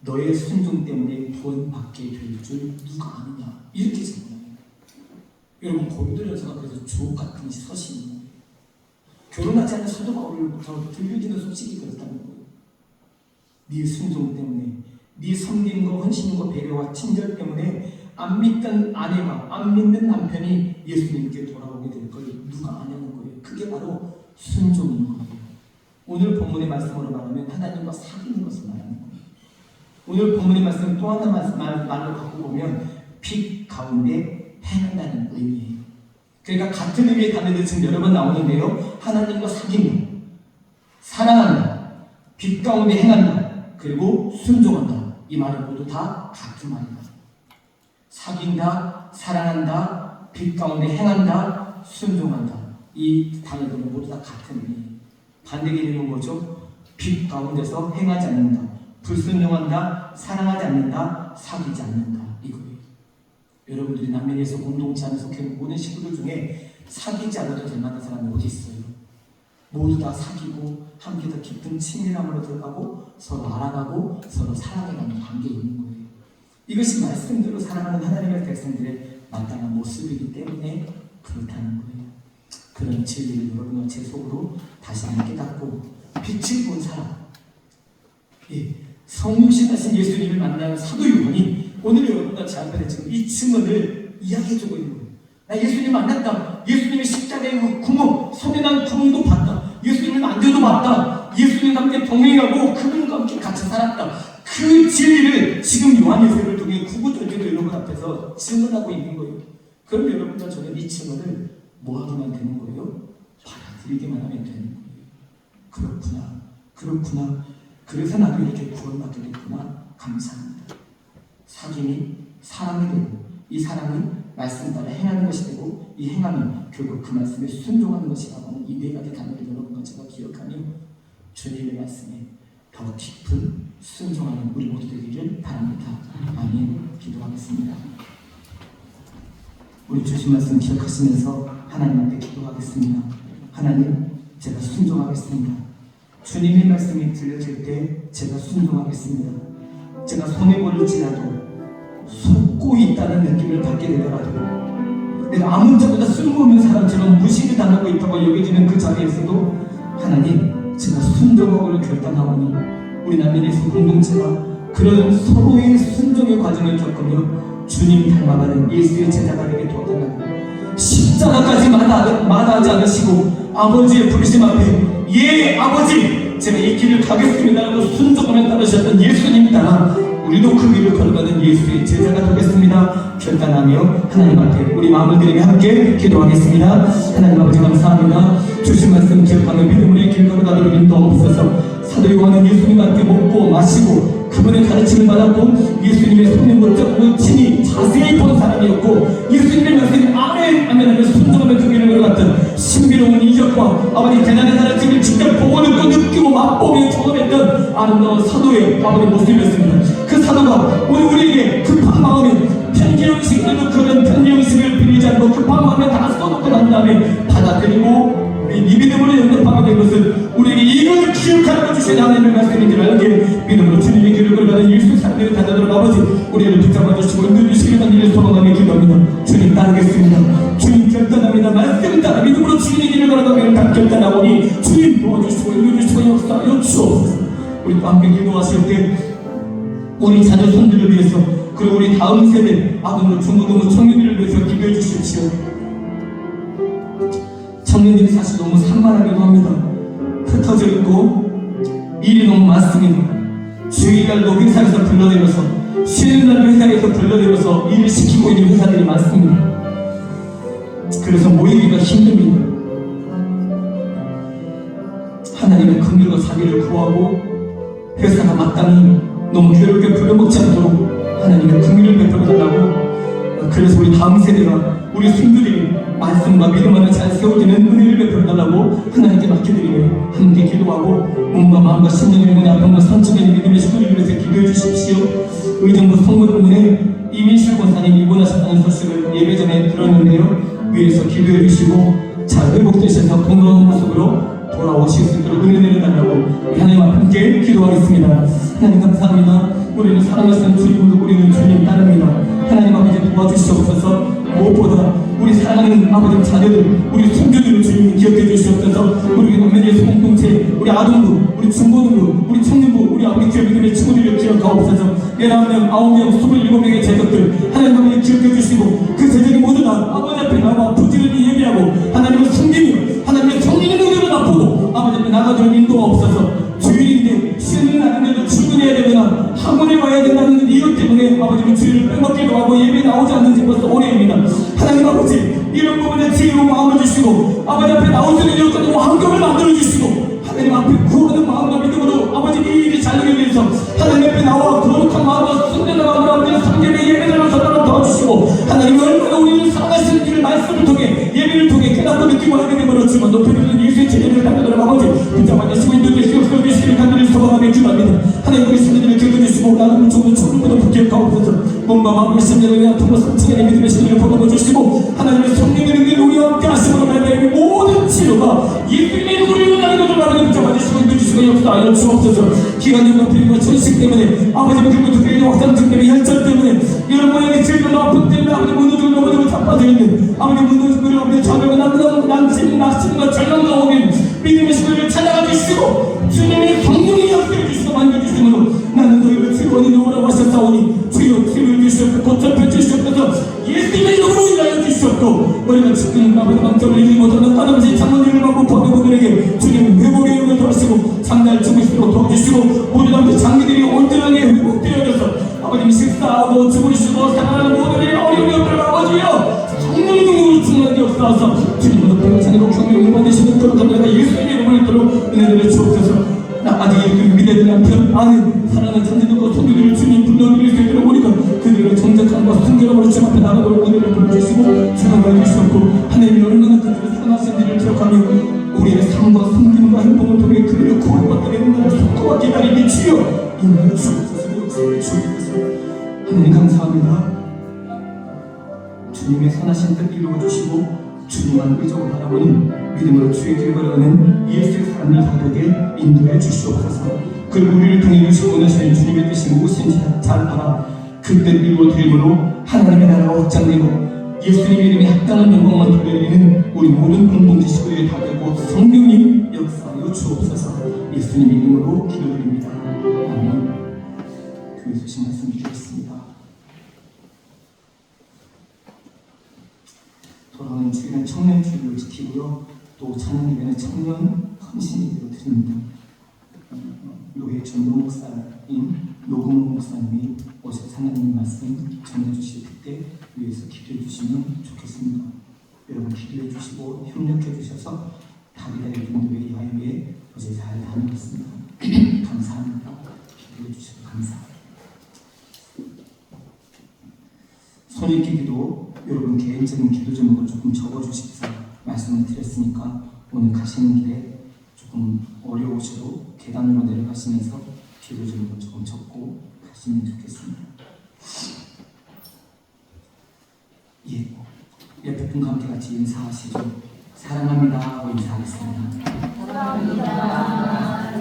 Speaker 1: 너의 순종 때문에 구원받게 될 줄 누가 아느냐. 이렇게 적어요. 여러분, 고린도전서가 그래서 주옥 같은 서신인 거예요. 결혼하지 않은 사도 바울부터 들려지는 소식이 그렇다는 거예요. 네 순종 때문에, 네 섬김과 헌신과 배려와 친절 때문에 안 믿던 아내가, 안 믿는 남편이 예수님께 돌아오게 될 걸 누가 아냐는 거예요. 그게 바로 순종인 거예요. 오늘 본문의 말씀으로 말하면 하나님과 사귀는 것을 말하는 거예요. 오늘 본문의 말씀 또 하나 말로 갖고 보면 빛 가운데 행한다는 의미예요. 그러니까 같은 의미의 단어들이 지금 여러 번 나오는데요. 하나님과 사귄다, 사랑한다, 빛 가운데 행한다, 그리고 순종한다. 이 말은 모두 다 같은 말입니다. 사귄다, 사랑한다, 빛 가운데 행한다, 순종한다. 이 단어들은 모두 다 같은 의미예요. 반대 개념은 뭐죠? 빛 가운데서 행하지 않는다, 불순종한다, 사랑하지 않는다, 사귀지 않는다. 이거예요. 여러분들이 남매에서 공동체 안에 속해 있는 모든 식구들 중에 사귀지 않아도 될 만한 사람이 어디 있어요? 모두 다 사귀고 함께 더 깊은 친밀함으로 들어가고 서로 알아가고 서로 사랑해가는 관계에 있는 거예요. 이것이 말씀대로 사랑하는 하나님의 백성들의 마땅한 모습이기 때문에 그렇다는 거예요. 그런 진리를 여러분과 제 속으로 다시 한번 깨닫고 빛을 본 사람, 성육신하신 예수님을 만난 사도 요한이 오늘 여러분과 제 앞에 지금 이 증언을 이야기해주고 있는 거예요. 나 예수님 만났다. 예수님의 십자가의 구멍, 손에 구멍도 봤다. 예수님을 만져도 봤다. 예수님과 함께 동행하고 그분과 함께 같이 살았다. 그 진리를 지금 요한일서를 통해 구구절절로 여러분 앞에서 증언하고 있는 거예요. 그럼 여러분과 저는 이 증언을 뭐 하기만 되는 거예요? 받아들이기만 하면 되는 거예요. 그렇구나. 그래서 나도 이렇게 구원받게 됐구나. 감사합니다. 사귐이 사랑이 되고, 이 사랑은 말씀 따라 행하는 것이 되고, 이 행함이 결국 그 말씀에 순종하는 것이라고 하는 이 네 가지 단어를 여러분과 제가 기억하며 주님의 말씀에 더 깊은 순종하는 우리 모두 되기를 바랍니다. 아멘. 기도하겠습니다. 우리 주신 말씀 기억하시면서 하나님 앞에 기도하겠습니다. 하나님, 제가 순종하겠습니다. 주님의 말씀이 들려질 때 제가 순종하겠습니다. 제가 손해보를 지나도 속고 있다는 느낌을 받게 되더라도 내가 아무 자보다 쓸모없는 사람처럼 무시를 당하고 있다고 여겨지는 그 자리에서도 하나님, 제가 순종하고를 결단하오니 우리 남인에서 공동체가 그런 서로의 순종의 과정을 겪으며 주님 닮아가는 예수의 제자가 되게 도와달라고 십자가까지 마다하지 않으시고 아버지의 부르심 앞에 예 아버지 제가 이 길을 가겠습니다라고 순종하며 따르셨던 예수님 따라 우리도 그 길을 걸어가는 예수의 제자가 되겠습니다. 결단하며 하나님 앞에 우리 마음을 드리며 함께 기도하겠습니다. 하나님 아버지 감사합니다. 주신 말씀 기억하며 믿음의 길 걸어가도록 인도하옵소서. 사도 요한은 예수님한테 먹고 마시고 그분의 가르침을 받았고 예수님의 손님을 쫓고 친히 자세히 본 사람이었고 예수님의 말씀에 아멘 아멘 하며 순종하며 그 길을 걸어갔던 신비로운 이적과 아버지 대단한 가르침을 직접 보고 듣고 느끼고 맛보며 경험했던 아름다운 사도의 아버지 모습이었습니다. 그 사도가 우리에게 급한 마음에 편지 형식으로 그런 편지 형식을 빌리지 않고 급한 마음에 다 써놓고 난 다음에 받아들이고 이 믿음으로 연답하게 된 것은 우리에게 이걸 기억하라고 주신 하나님의 말씀인 줄 알게 믿음으로 주님의 길을 걸어가는 예수 사람들을 다져들어 아버지 우리를 붙잡아 주시고 인도해주시기를 간절히 소망하며 기도합니다. 주님 따르겠습니다. 주님 결단합니다. 말씀 따라 믿음으로 주님의 길을 걸어가기를 다 결단하오니 주님 도와주시고 인도해주시고 역사하여 주옵소서. 우리 또 함께 기도하실 때 우리 자녀 손들을 위해서 그리고 우리 다음 세대 아동들 중고등부 청년들을 위해서 기도해 주십시오. 청년들이 사실 너무 산만하기도 합니다. 흩어져 있고 일이 너무 많습니다. 주일날도 회사에서 불러내려서 쉬는 날 회사에서 불러내려서 일을 시키고 있는 회사들이 많습니다. 그래서 모이기가 힘듭니다. 하나님의 긍휼과 자비를 구하고 회사가 마땅히 너무 괴롭게 불러먹지 않도록 하나님의 긍휼을 베풀어달라고 그래서 우리 다음 세대가 우리 손들이 말씀과 믿음 안에 잘 세워지는 은혜를 베풀어달라고 하나님께 맡겨드리며 함께 기도하고 몸과 마음과 심령의 문에 아픔과 상처된 믿음의 식구를 위해서 기도해 주십시오. 의정부 성모병원에 이민실 권사님 입원하셨다는 소식을 예배 전에 들었는데요. 위에서 기도해 주시고 잘 회복되셔서 건강한 모습으로 돌아오실 수 있도록 은혜 내려달라고 하나님 앞에 함께 기도하겠습니다. 하나님 감사합니다. 우리는 사랑하시는 주님으로 우리는 주님 따릅니다. 하나님 아버지 도와주시옵소서. 무엇보다 우리 사랑하는 아버지 자녀들 우리 손주들을 주님이 기억해 주시옵소서. 우리 남매의 공동체 우리 아동부 우리 중고등부 우리 청년부 우리 아버지 교회 믿음의 친구들을 기억하옵소서. 11명 9명 27명의 제자들 하나님 아버지 기억해 주시고 그 제자들이 모두 다 아버지 앞에 나와 부지런히 예배하고 하나님을 섬기며 하나님의 정리의 능력을 맛보고 아버지 앞에 나가도록 인도하옵소서. 주일인데 쉬는 날인데도 출근해야 되거나 학원에 가야 된다는 이유 때문에 아버지는 주일을 빼먹기도 하고 예배에 나오지 않는 지 벌써 오래입니다. 하나님 아버지 이런 부분에 지혜로 마음을 주시고 아버지 앞에 나올 수 있는 여건의 환경을 만들어 주시고 하나님 앞에 구하는 마음과 믿음으로 아버지 이 일이 잘 되기 위해서 하나님 앞에 나와 거룩한 마음과 순전한 마음으로 아버지 성경의 예배를 서도록 도와주시고 하나님 얼마나 우리를 사랑하시는 일을 말씀을 통해 예배를 통해 깨닫고 느끼고 하게 되므로지만 높여드리는 예수의 제자들을 담겨드려 아버지 붙잡아 주시고 인도되시고 주시기를 간절히 소망하며 기도합니다. 하나님 우리 신들을 기억해주시고 나는 좋은 초능보다 부탁하옵소서. 몸과 마음과 심령을 아픔과 상처의 믿음의 신령을 보듬어주시고 하나님의 성령의 능력을 우리와 함께 하심으로 말미암아 모든 치료가 예수님의 이름으로 나는 것을 바라는 붙잡아주시고 인도해주시고 역사하여 주옵소서. 기관용과 필요와 천식 때문에 아버지의 그리고 교회의 확장증 때문에 혈전 때문에 이런 모양의 질병과 아픔 때문에 아버지 무너지고 넘어지고 자빠져 있는 아버지 무너지고 아버지 자녀가 난치는 낙심과 절망과 오는 믿음의 신령을 찾아가 주시고 주님의 성령이 역사해 주시고 만져주시므로 나는 너희를 치료하니 오라고 하셨사오니 주여 치료해 주시옵고 고쳐 주시옵소서. 예수님의 이름으로 인하여 주시옵고 우리가 지금 아버지 망정을 이기 못하는 까다로운 장로님을 받고 보내분들에게 주님 회복의 영을 더하시고 장날 주무시도록 도와주시고 모든 아버지 장기들이 온전하게 회복되어져서 아버님 식사하고 주무시고 사랑하는 모든 어려움이 없도록 아버지여 성령의 능력으로 충만하게 역사하사 주님으로 평생으로 경륜을 받으시는 그런 감사가 예수님의 이름을 들어 은혜를 주옵소서. 아직 믿어야 남편 아내 사랑하는 자녀들과 손주들을 주님 불러드릴 수 있도록 우리가 그들을 정직함과 순결함으로 주 앞에 나가도록 은혜를 보여주시고 주님을 주셨고 하나님이 얼마나 그들을 사랑하신 일을 기억하며 우리의 삶과 섬김과 행동을 통해 그들을 구원받게 되는 것을 기도와 기다림이 주여 인하여 주옵소서. 역사를 주옵소서. 하나님 감사합니다. 주님의 선하신 뜻 이루어주시고 주님만 의적으로 바라보는 믿음으로 주의 길을 걸어가는 예수의 삶을 사도게 인도해 주시옵소서. 그리고 우리를 통해 주시고 나시는 주님의 뜻이 무엇인지 잘 알아 그 뜻 이루어드림으로 하나님의 나라가 확장되고 예수님 이름에 합당한 영광만 돌려드리는 우리 모든 공동체 식구들이 다 되고 성령님 역사하여 주옵소서. 예수님 이름으로 기도드립니다. 아멘. 교회 소식 말씀 드리겠습니다. 돌아오는 주일은 청년 주일을 지키고요. 또 찬양 예배는 청년 헌신 예배로 드립니다. 교회 전도 목사인 노금호 목사님이 오셔서 하나님 말씀 전해주실 때 위해서 기도해 주시면 좋겠습니다. 여러분 기도해 주시고 협력해 주셔서 다비다리 인도의 야유에 어제 잘 다녀왔습니다. 감사합니다. 기도해 주셔서 감사합니다. 손익기 기도 여러분 개인적인 기도 제목을 조금 적어주십시오. 말씀을 드렸으니까 오늘 가시는 길에 조금 어려우셔도 계단으로 내려가시면서 기도 제목을 조금 적고 가시면 좋겠습니다. 예, 옆에 분과 함께 같이 인사하시죠. 사랑합니다 하고 인사하겠습니다. 사랑합니다.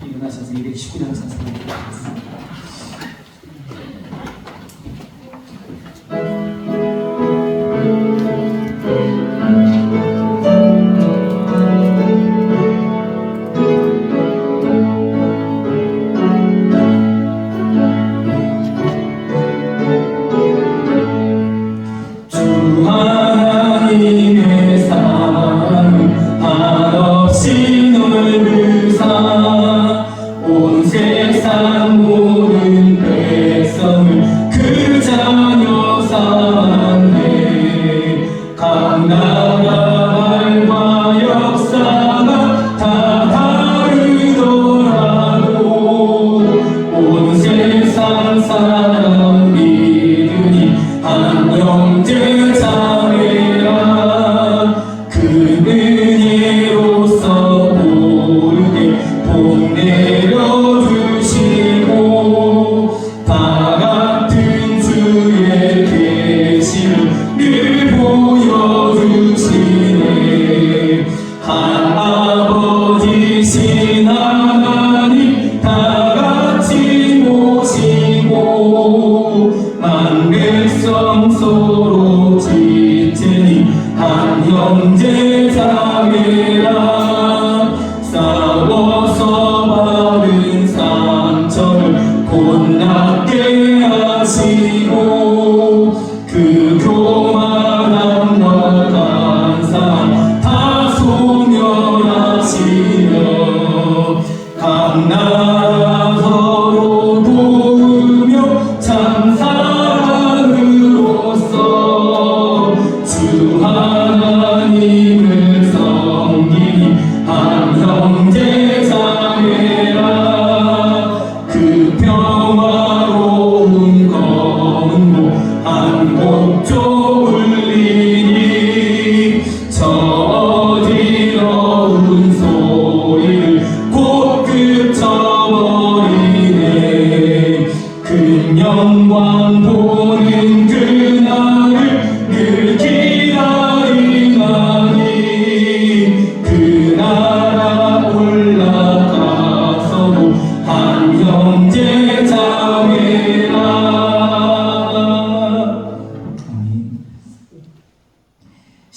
Speaker 1: 일어나셔서 219장 찬송을 드리겠습니다.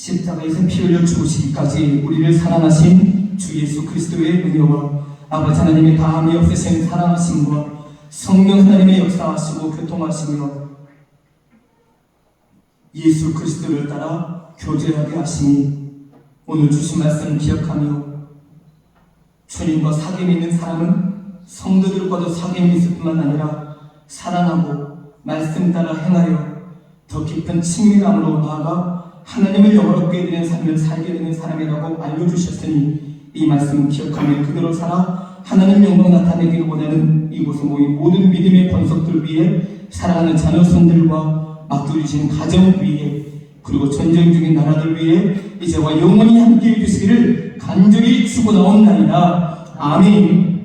Speaker 1: 십자가에서 피 흘려 죽으시기까지 우리를 사랑하신 주 예수 그리스도의 은혜와 아버지 하나님의 다함이 없으신 사랑하심과 성령 하나님의 역사하시고 교통하시며 예수 그리스도를 따라 교제하게 하시니 오늘 주신 말씀 기억하며 주님과 사귐이 있는 사람은 성도들과도 사귐이 있을 뿐만 아니라 사랑하고 말씀 따라 행하여 더 깊은 친밀함으로 나아가 하나님을 영원롭게 드리는 삶을 살게 되는 사람이라고 알려주셨으니 이 말씀 기억하며 그대로 살아 하나님 영광 나타내기를 원하는 이곳에 모인 모든 믿음의 권속들 위해 사랑하는 자녀손들과 맡겨주신 가정 위에 그리고 전쟁 중인 나라들 위에 이제와 영원히 함께해 주시기를 간절히 축원하옵나이다. 아멘.